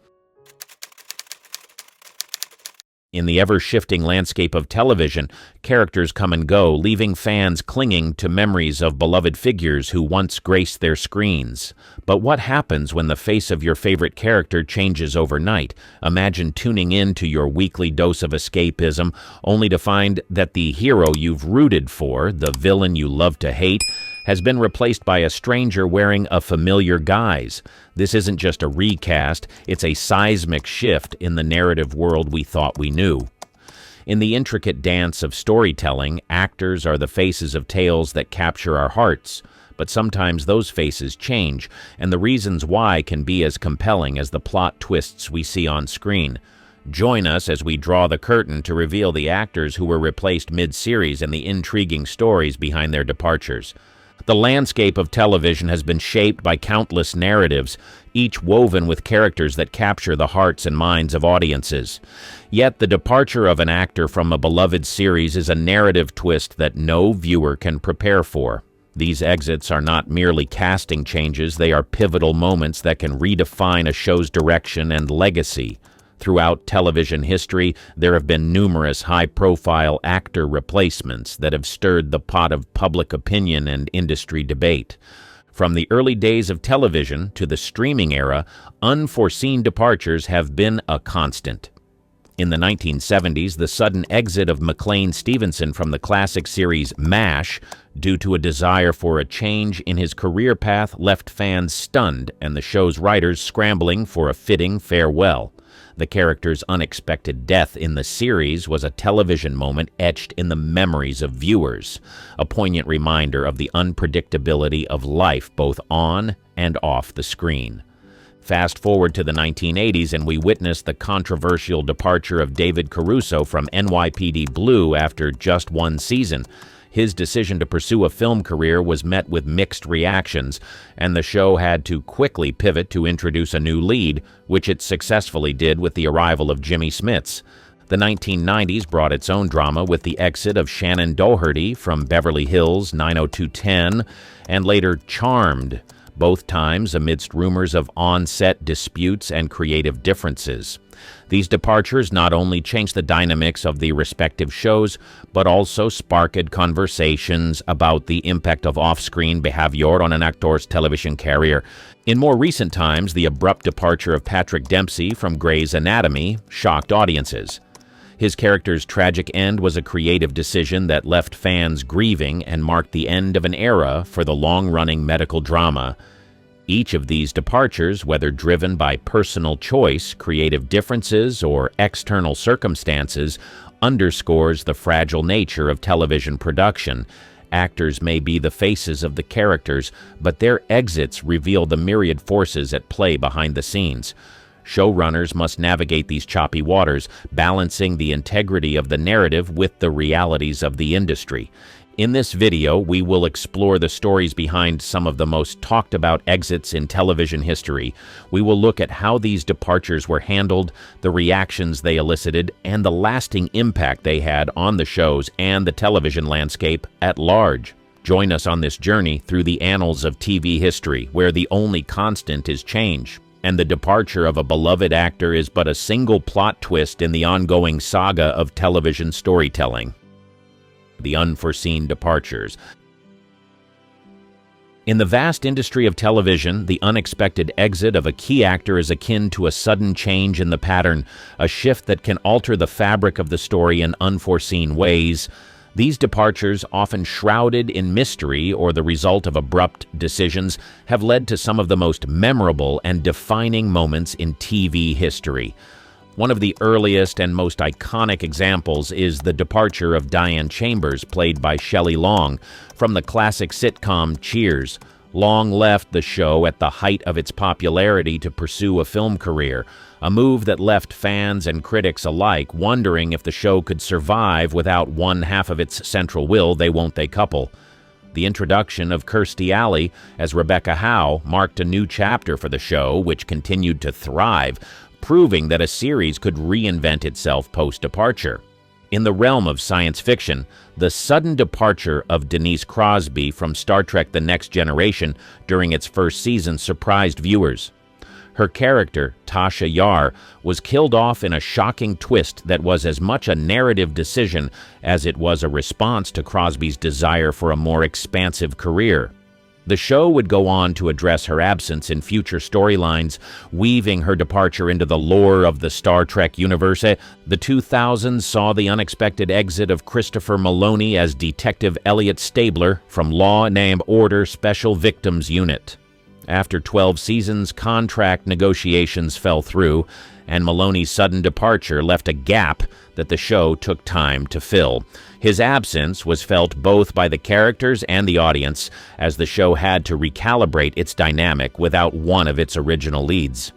In the ever-shifting landscape of television, characters come and go, leaving fans clinging to memories of beloved figures who once graced their screens. But what happens when the face of your favorite character changes overnight? Imagine tuning in to your weekly dose of escapism, only to find that the hero you've rooted for, the villain you love to hate, has been replaced by a stranger wearing a familiar guise. This isn't just a recast, it's a seismic shift in the narrative world we thought we knew. In the intricate dance of storytelling, actors are the faces of tales that capture our hearts. But sometimes those faces change, and the reasons why can be as compelling as the plot twists we see on screen. Join us as we draw the curtain to reveal the actors who were replaced mid-series and the intriguing stories behind their departures. The landscape of television has been shaped by countless narratives, each woven with characters that capture the hearts and minds of audiences. Yet the departure of an actor from a beloved series is a narrative twist that no viewer can prepare for. These exits are not merely casting changes, they are pivotal moments that can redefine a show's direction and legacy. Throughout television history, there have been numerous high-profile actor replacements that have stirred the pot of public opinion and industry debate. From the early days of television to the streaming era, unforeseen departures have been a constant. In the 1970s, the sudden exit of McLean Stevenson from the classic series MASH due to a desire for a change in his career path left fans stunned and the show's writers scrambling for a fitting farewell. The character's unexpected death in the series was a television moment etched in the memories of viewers, a poignant reminder of the unpredictability of life both on and off the screen. Fast forward to the 1980s and we witness the controversial departure of David Caruso from NYPD Blue after just one season. His decision to pursue a film career was met with mixed reactions, and the show had to quickly pivot to introduce a new lead, which it successfully did with the arrival of Jimmy Smits. The 1990s brought its own drama with the exit of Shannon Doherty from Beverly Hills 90210 and later Charmed, both times amidst rumors of on-set disputes and creative differences. These departures not only changed the dynamics of the respective shows, but also sparked conversations about the impact of off-screen behavior on an actor's television career. In more recent times, the abrupt departure of Patrick Dempsey from Grey's Anatomy shocked audiences. His character's tragic end was a creative decision that left fans grieving and marked the end of an era for the long-running medical drama. Each of these departures, whether driven by personal choice, creative differences, or external circumstances, underscores the fragile nature of television production. Actors may be the faces of the characters, but their exits reveal the myriad forces at play behind the scenes. Showrunners must navigate these choppy waters, balancing the integrity of the narrative with the realities of the industry. In this video, we will explore the stories behind some of the most talked about exits in television history. We will look at how these departures were handled, the reactions they elicited, and the lasting impact they had on the shows and the television landscape at large. Join us on this journey through the annals of TV history, where the only constant is change, and the departure of a beloved actor is but a single plot twist in the ongoing saga of television storytelling. The unforeseen departures. In the vast industry of television, the unexpected exit of a key actor is akin to a sudden change in the pattern, a shift that can alter the fabric of the story in unforeseen ways. These departures, often shrouded in mystery or the result of abrupt decisions, have led to some of the most memorable and defining moments in TV history. One of the earliest and most iconic examples is the departure of Diane Chambers, played by Shelley Long, from the classic sitcom Cheers. Long left the show at the height of its popularity to pursue a film career, a move that left fans and critics alike wondering if the show could survive without one half of its central will, they won't they couple. The introduction of Kirstie Alley as Rebecca Howe marked a new chapter for the show, which continued to thrive, proving that a series could reinvent itself post-departure. In the realm of science fiction, the sudden departure of Denise Crosby from Star Trek: The Next Generation during its first season surprised viewers. Her character, Tasha Yar, was killed off in a shocking twist that was as much a narrative decision as it was a response to Crosby's desire for a more expansive career. The show would go on to address her absence in future storylines, weaving her departure into the lore of the Star Trek universe. The 2000s saw the unexpected exit of Christopher Maloney as Detective Elliot Stabler from Law and Order Special Victims Unit. After 12 seasons, contract negotiations fell through, and Maloney's sudden departure left a gap that the show took time to fill. His absence was felt both by the characters and the audience, as the show had to recalibrate its dynamic without one of its original leads.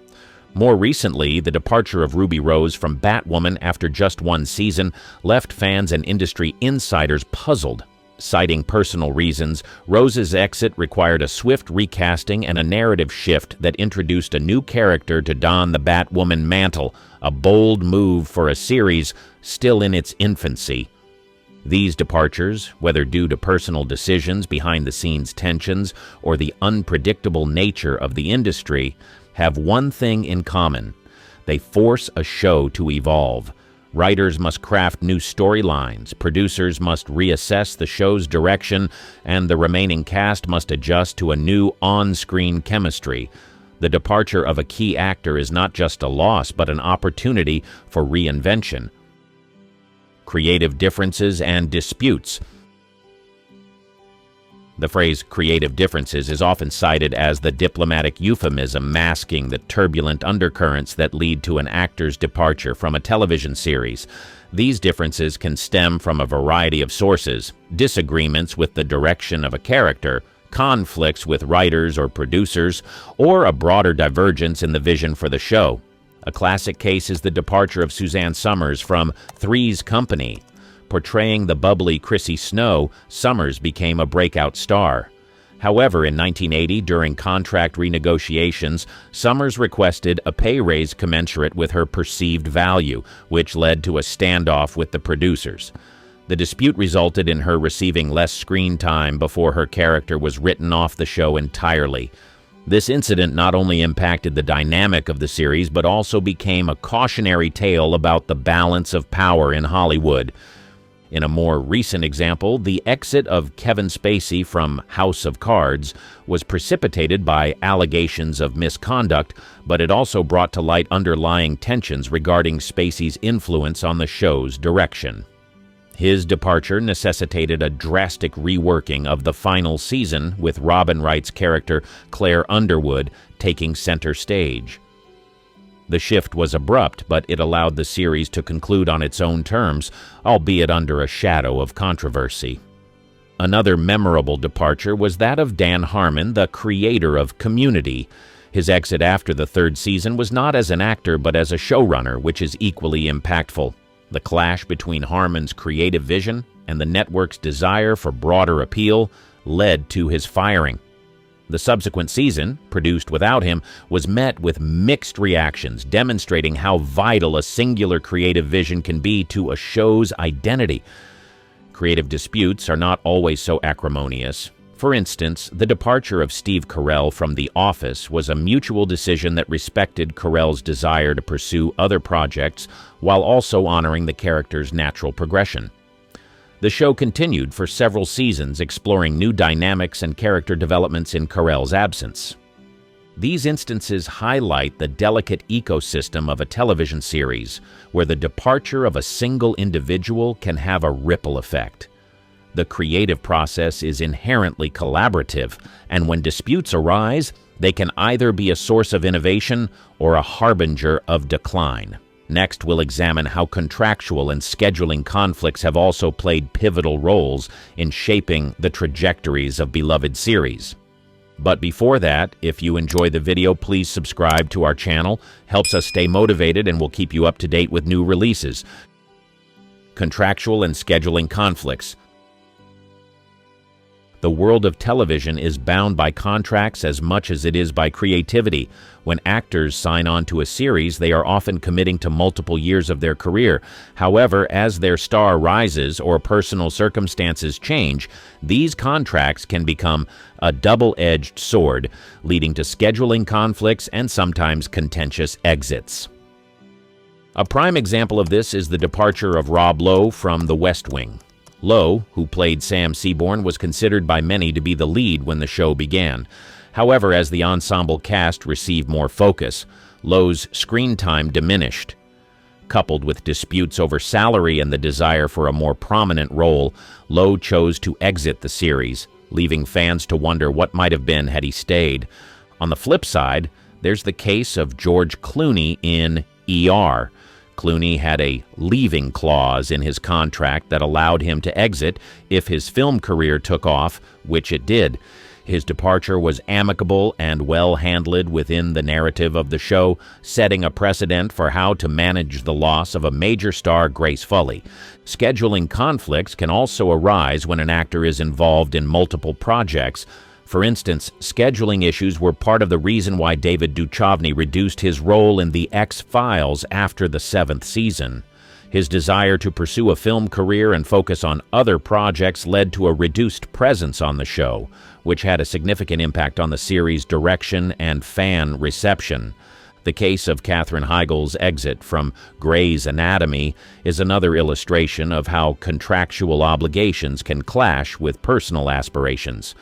More recently, the departure of Ruby Rose from Batwoman after just one season left fans and industry insiders puzzled. Citing personal reasons, Rose's exit required a swift recasting and a narrative shift that introduced a new character to don the Batwoman mantle, a bold move for a series still in its infancy. These departures, whether due to personal decisions, behind-the-scenes tensions, or the unpredictable nature of the industry, have one thing in common. They force a show to evolve. Writers must craft new storylines, producers must reassess the show's direction, and the remaining cast must adjust to a new on-screen chemistry. The departure of a key actor is not just a loss, but an opportunity for reinvention. Creative differences and disputes. The phrase creative differences is often cited as the diplomatic euphemism masking the turbulent undercurrents that lead to an actor's departure from a television series. These differences can stem from a variety of sources: disagreements with the direction of a character, conflicts with writers or producers, or a broader divergence in the vision for the show. A classic case is the departure of Suzanne Summers from Three's Company. Portraying the bubbly Chrissy Snow, Summers became a breakout star. However, in 1980, during contract renegotiations, Summers requested a pay raise commensurate with her perceived value, which led to a standoff with the producers. The dispute resulted in her receiving less screen time before her character was written off the show entirely. This incident not only impacted the dynamic of the series, but also became a cautionary tale about the balance of power in Hollywood. In a more recent example, the exit of Kevin Spacey from House of Cards was precipitated by allegations of misconduct, but it also brought to light underlying tensions regarding Spacey's influence on the show's direction. His departure necessitated a drastic reworking of the final season, with Robin Wright's character Claire Underwood taking center stage. The shift was abrupt, but it allowed the series to conclude on its own terms, albeit under a shadow of controversy. Another memorable departure was that of Dan Harmon, the creator of Community. His exit after the third season was not as an actor but as a showrunner, which is equally impactful. The clash between Harmon's creative vision and the network's desire for broader appeal led to his firing. The subsequent season, produced without him, was met with mixed reactions, demonstrating how vital a singular creative vision can be to a show's identity. Creative disputes are not always so acrimonious. For instance, the departure of Steve Carell from The Office was a mutual decision that respected Carell's desire to pursue other projects while also honoring the character's natural progression. The show continued for several seasons, exploring new dynamics and character developments in Carell's absence. These instances highlight the delicate ecosystem of a television series, where the departure of a single individual can have a ripple effect. The creative process is inherently collaborative, and when disputes arise, they can either be a source of innovation or a harbinger of decline. Next, we'll examine how contractual and scheduling conflicts have also played pivotal roles in shaping the trajectories of beloved series. But before that, if you enjoy the video, please subscribe to our channel. Helps us stay motivated and will keep you up to date with new releases. Contractual and scheduling conflicts. The world of television is bound by contracts as much as it is by creativity. When actors sign on to a series, they are often committing to multiple years of their career. However, as their star rises or personal circumstances change, these contracts can become a double-edged sword, leading to scheduling conflicts and sometimes contentious exits. A prime example of this is the departure of Rob Lowe from The West Wing. Lowe, who played Sam Seaborn, was considered by many to be the lead when the show began. However, as the ensemble cast received more focus, Lowe's screen time diminished. Coupled with disputes over salary and the desire for a more prominent role, Lowe chose to exit the series, leaving fans to wonder what might have been had he stayed. On the flip side, there's the case of George Clooney in ER. Clooney had a leaving clause in his contract that allowed him to exit if his film career took off, which it did. His departure was amicable and well handled within the narrative of the show, setting a precedent for how to manage the loss of a major star gracefully. Scheduling conflicts can also arise when an actor is involved in multiple projects. For instance, scheduling issues were part of the reason why David Duchovny reduced his role in The X-Files after the 7th season. His desire to pursue a film career and focus on other projects led to a reduced presence on the show, which had a significant impact on the series' direction and fan reception. The case of Katherine Heigl's exit from Grey's Anatomy is another illustration of how contractual obligations can clash with personal aspirations.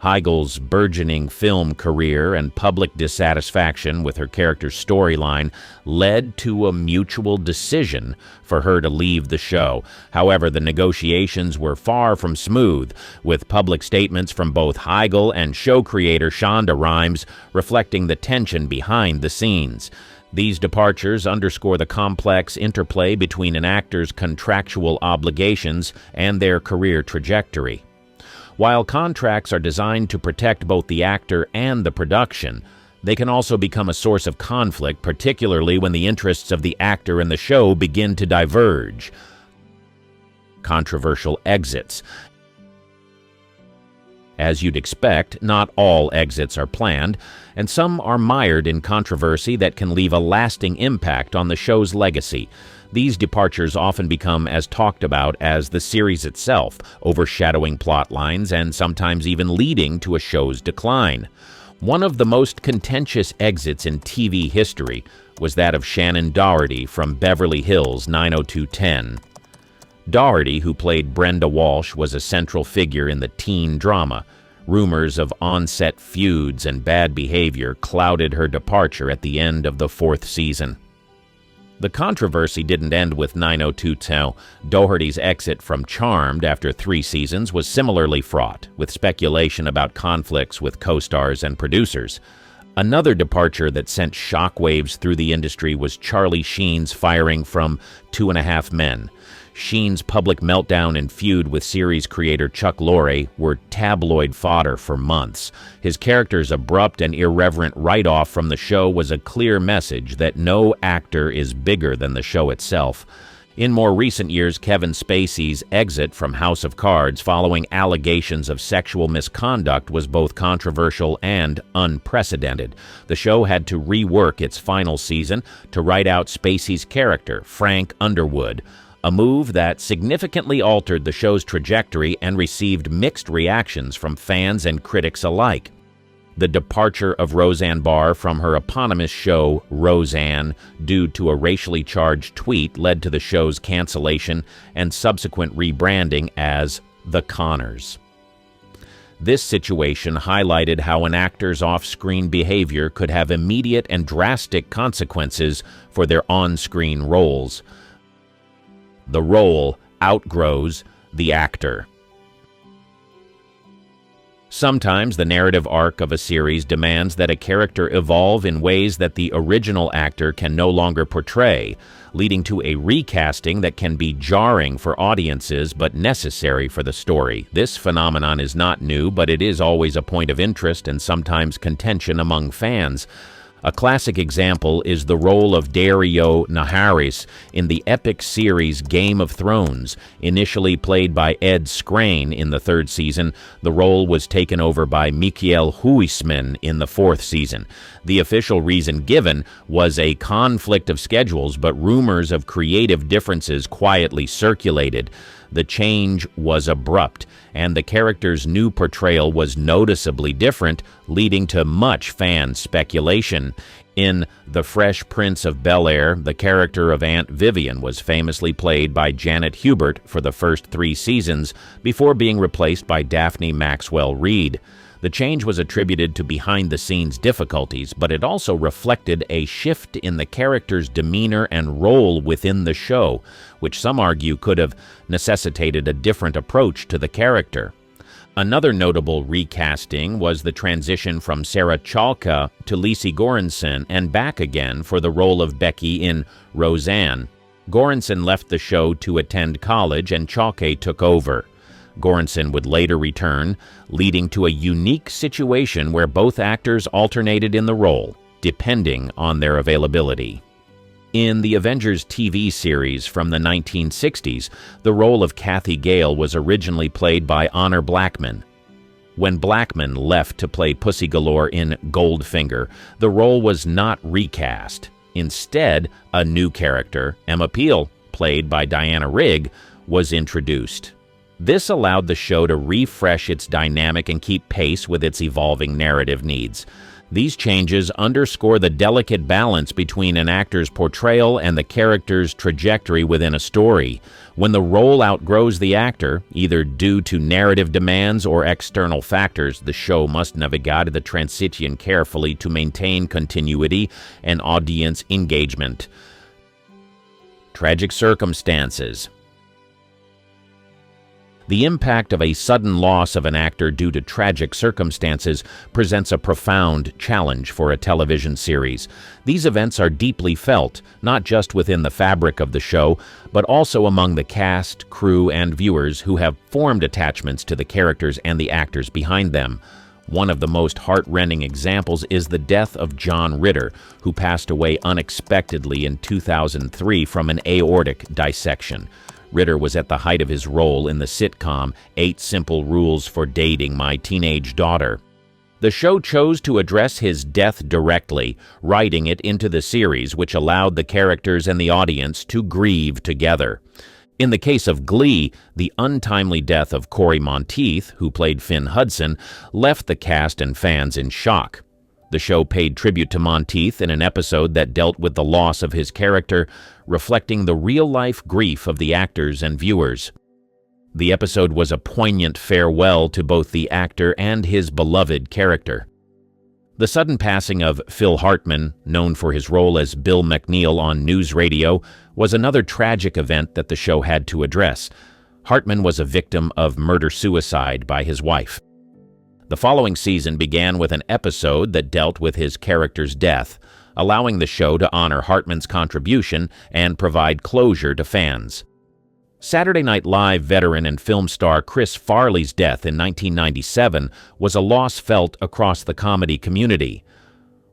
Heigl's burgeoning film career and public dissatisfaction with her character's storyline led to a mutual decision for her to leave the show. However, the negotiations were far from smooth, with public statements from both Heigl and show creator Shonda Rhimes reflecting the tension behind the scenes. These departures underscore the complex interplay between an actor's contractual obligations and their career trajectory. While contracts are designed to protect both the actor and the production, they can also become a source of conflict, particularly when the interests of the actor and the show begin to diverge. Controversial exits. As you'd expect, not all exits are planned, and some are mired in controversy that can leave a lasting impact on the show's legacy. These departures often become as talked about as the series itself, overshadowing plot lines and sometimes even leading to a show's decline. One of the most contentious exits in TV history was that of Shannon Doherty from Beverly Hills 90210. Doherty, who played Brenda Walsh, was a central figure in the teen drama. Rumors of on-set feuds and bad behavior clouded her departure at the end of the 4th season. The controversy didn't end with 90210. Doherty's exit from Charmed after 3 seasons was similarly fraught, with speculation about conflicts with co-stars and producers. Another departure that sent shockwaves through the industry was Charlie Sheen's firing from 2.5 Men. Sheen's public meltdown and feud with series creator Chuck Lorre were tabloid fodder for months. His character's abrupt and irreverent write-off from the show was a clear message that no actor is bigger than the show itself. In more recent years, Kevin Spacey's exit from House of Cards following allegations of sexual misconduct was both controversial and unprecedented. The show had to rework its final season to write out Spacey's character, Frank Underwood, a move that significantly altered the show's trajectory and received mixed reactions from fans and critics alike. The departure of Roseanne Barr from her eponymous show, Roseanne, due to a racially charged tweet led to the show's cancellation and subsequent rebranding as The Connors. This situation highlighted how an actor's off-screen behavior could have immediate and drastic consequences for their on-screen roles. The role outgrows the actor. Sometimes the narrative arc of a series demands that a character evolve in ways that the original actor can no longer portray, leading to a recasting that can be jarring for audiences but necessary for the story. This phenomenon is not new, but it is always a point of interest and sometimes contention among fans. A classic example is the role of Daario Naharis in the epic series Game of Thrones. Initially played by Ed Skrein in the 3rd season, the role was taken over by Mikael Huisman in the 4th season. The official reason given was a conflict of schedules, but rumors of creative differences quietly circulated. The change was abrupt, and the character's new portrayal was noticeably different, leading to much fan speculation. In The Fresh Prince of Bel-Air, the character of Aunt Vivian was famously played by Janet Hubert for the first 3 seasons before being replaced by Daphne Maxwell Reid. The change was attributed to behind-the-scenes difficulties, but it also reflected a shift in the character's demeanor and role within the show, which some argue could have necessitated a different approach to the character. Another notable recasting was the transition from Sarah Chalke to Lisi Göransson and back again for the role of Becky in Roseanne. Göransson left the show to attend college and Chalke took over. Göransson would later return, leading to a unique situation where both actors alternated in the role, depending on their availability. In the Avengers TV series from the 1960s, the role of Kathy Gale was originally played by Honor Blackman. When Blackman left to play Pussy Galore in Goldfinger, the role was not recast. Instead, a new character, Emma Peel, played by Diana Rigg, was introduced. This allowed the show to refresh its dynamic and keep pace with its evolving narrative needs. These changes underscore the delicate balance between an actor's portrayal and the character's trajectory within a story. When the role outgrows the actor, either due to narrative demands or external factors, the show must navigate the transition carefully to maintain continuity and audience engagement. Tragic circumstances. The impact of a sudden loss of an actor due to tragic circumstances presents a profound challenge for a television series. These events are deeply felt, not just within the fabric of the show, but also among the cast, crew, and viewers who have formed attachments to the characters and the actors behind them. One of the most heart-rending examples is the death of John Ritter, who passed away unexpectedly in 2003 from an aortic dissection. Ritter was at the height of his role in the sitcom 8 Simple Rules for Dating My Teenage Daughter. The show chose to address his death directly, writing it into the series, which allowed the characters and the audience to grieve together. In the case of Glee, the untimely death of Corey Monteith, who played Finn Hudson, left the cast and fans in shock. The show paid tribute to Monteith in an episode that dealt with the loss of his character, reflecting the real-life grief of the actors and viewers. The episode was a poignant farewell to both the actor and his beloved character. The sudden passing of Phil Hartman, known for his role as Bill McNeil on News Radio, was another tragic event that the show had to address. Hartman was a victim of murder-suicide by his wife. The following season began with an episode that dealt with his character's death, allowing the show to honor Hartman's contribution and provide closure to fans. Saturday Night Live veteran and film star Chris Farley's death in 1997 was a loss felt across the comedy community.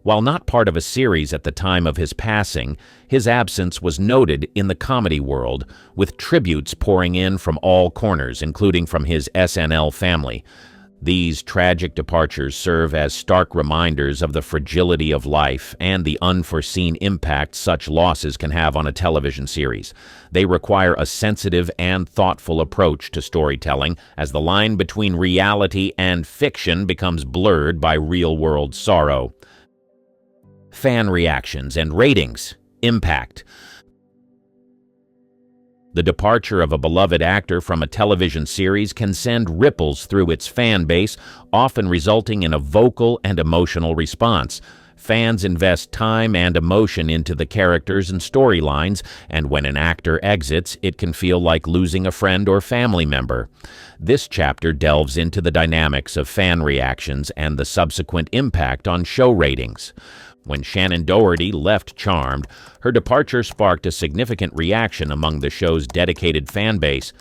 While not part of a series at the time of his passing, his absence was noted in the comedy world, with tributes pouring in from all corners, including from his SNL family. These tragic departures serve as stark reminders of the fragility of life and the unforeseen impact such losses can have on a television series. They require a sensitive and thoughtful approach to storytelling, as the line between reality and fiction becomes blurred by real-world sorrow. Fan reactions and ratings. Impact. The departure of a beloved actor from a television series can send ripples through its fan base, often resulting in a vocal and emotional response. Fans invest time and emotion into the characters and storylines, and when an actor exits, it can feel like losing a friend or family member. This chapter delves into the dynamics of fan reactions and the subsequent impact on show ratings. When Shannon Doherty left Charmed, her departure sparked a significant reaction among the show's dedicated fan base.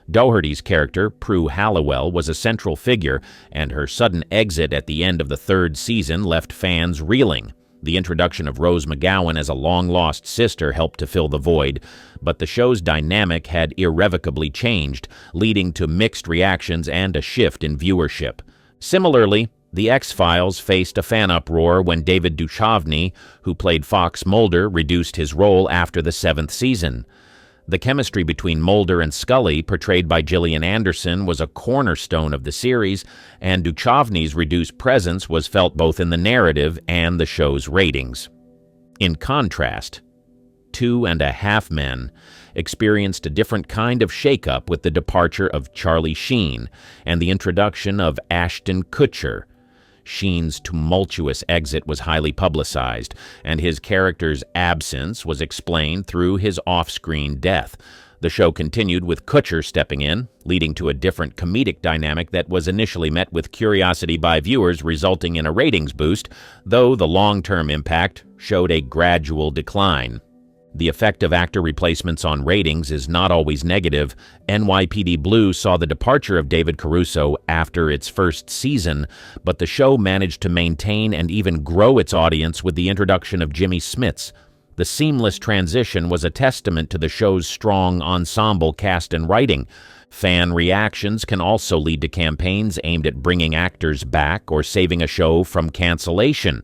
Doherty's character, Prue Halliwell, was a central figure, and her sudden exit at the end of the 3rd season left fans reeling. The introduction of Rose McGowan as a long-lost sister helped to fill the void, but the show's dynamic had irrevocably changed, leading to mixed reactions and a shift in viewership. Similarly, The X-Files faced a fan uproar when David Duchovny, who played Fox Mulder, reduced his role after the 7th season. The chemistry between Mulder and Scully, portrayed by Gillian Anderson, was a cornerstone of the series, and Duchovny's reduced presence was felt both in the narrative and the show's ratings. In contrast, 2.5 Men experienced a different kind of shakeup with the departure of Charlie Sheen and the introduction of Ashton Kutcher. Sheen's tumultuous exit was highly publicized, and his character's absence was explained through his off-screen death. The show continued with Kutcher stepping in, leading to a different comedic dynamic that was initially met with curiosity by viewers, resulting in a ratings boost, though the long-term impact showed a gradual decline. The effect of actor replacements on ratings is not always negative. NYPD Blue saw the departure of David Caruso after its first season, but the show managed to maintain and even grow its audience with the introduction of Jimmy Smits. The seamless transition was a testament to the show's strong ensemble cast and writing. Fan reactions can also lead to campaigns aimed at bringing actors back or saving a show from cancellation.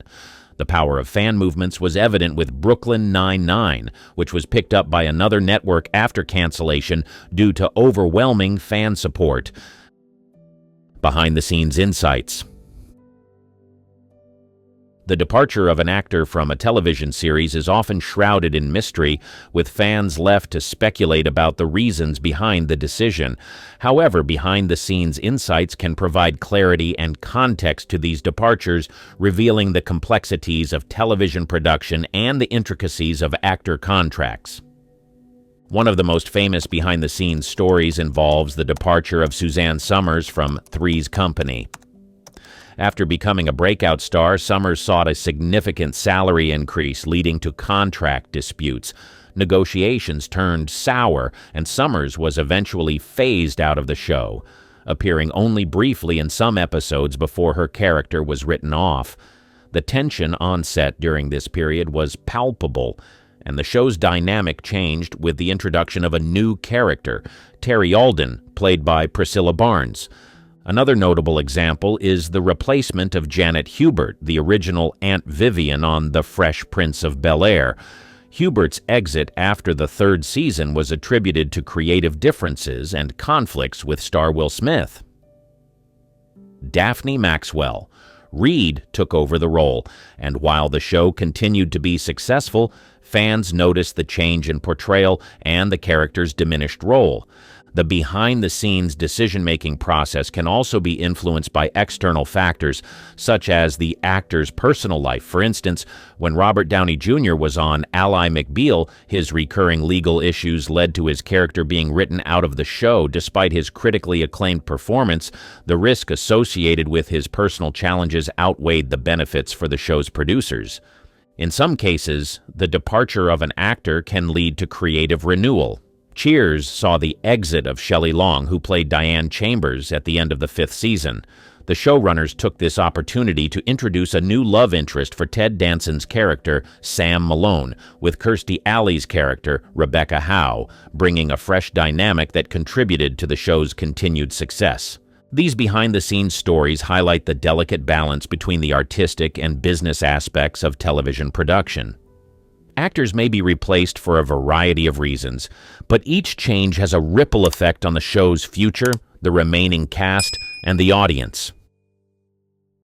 The power of fan movements was evident with Brooklyn Nine-Nine, which was picked up by another network after cancellation due to overwhelming fan support. Behind-the-scenes insights. The departure of an actor from a television series is often shrouded in mystery, with fans left to speculate about the reasons behind the decision. However, behind-the-scenes insights can provide clarity and context to these departures, revealing the complexities of television production and the intricacies of actor contracts. One of the most famous behind-the-scenes stories involves the departure of Suzanne Somers from Three's Company. After becoming a breakout star, Somers sought a significant salary increase, leading to contract disputes. Negotiations turned sour, and Somers was eventually phased out of the show, appearing only briefly in some episodes before her character was written off. The tension on set during this period was palpable, and the show's dynamic changed with the introduction of a new character, Terry Alden, played by Priscilla Barnes. Another notable example is the replacement of Janet Hubert, the original Aunt Vivian on The Fresh Prince of Bel-Air. Hubert's exit after the third season was attributed to creative differences and conflicts with star Will Smith. Daphne Maxwell. Reed took over the role, and while the show continued to be successful, fans noticed the change in portrayal and the character's diminished role. The behind-the-scenes decision-making process can also be influenced by external factors, such as the actor's personal life. For instance, when Robert Downey Jr. was on Ally McBeal, his recurring legal issues led to his character being written out of the show. Despite his critically acclaimed performance, the risk associated with his personal challenges outweighed the benefits for the show's producers. In some cases, the departure of an actor can lead to creative renewal. Cheers saw the exit of Shelley Long, who played Diane Chambers at the end of the 5th season. The showrunners took this opportunity to introduce a new love interest for Ted Danson's character, Sam Malone, with Kirstie Alley's character, Rebecca Howe, bringing a fresh dynamic that contributed to the show's continued success. These behind-the-scenes stories highlight the delicate balance between the artistic and business aspects of television production. Actors may be replaced for a variety of reasons, but each change has a ripple effect on the show's future, the remaining cast, and the audience.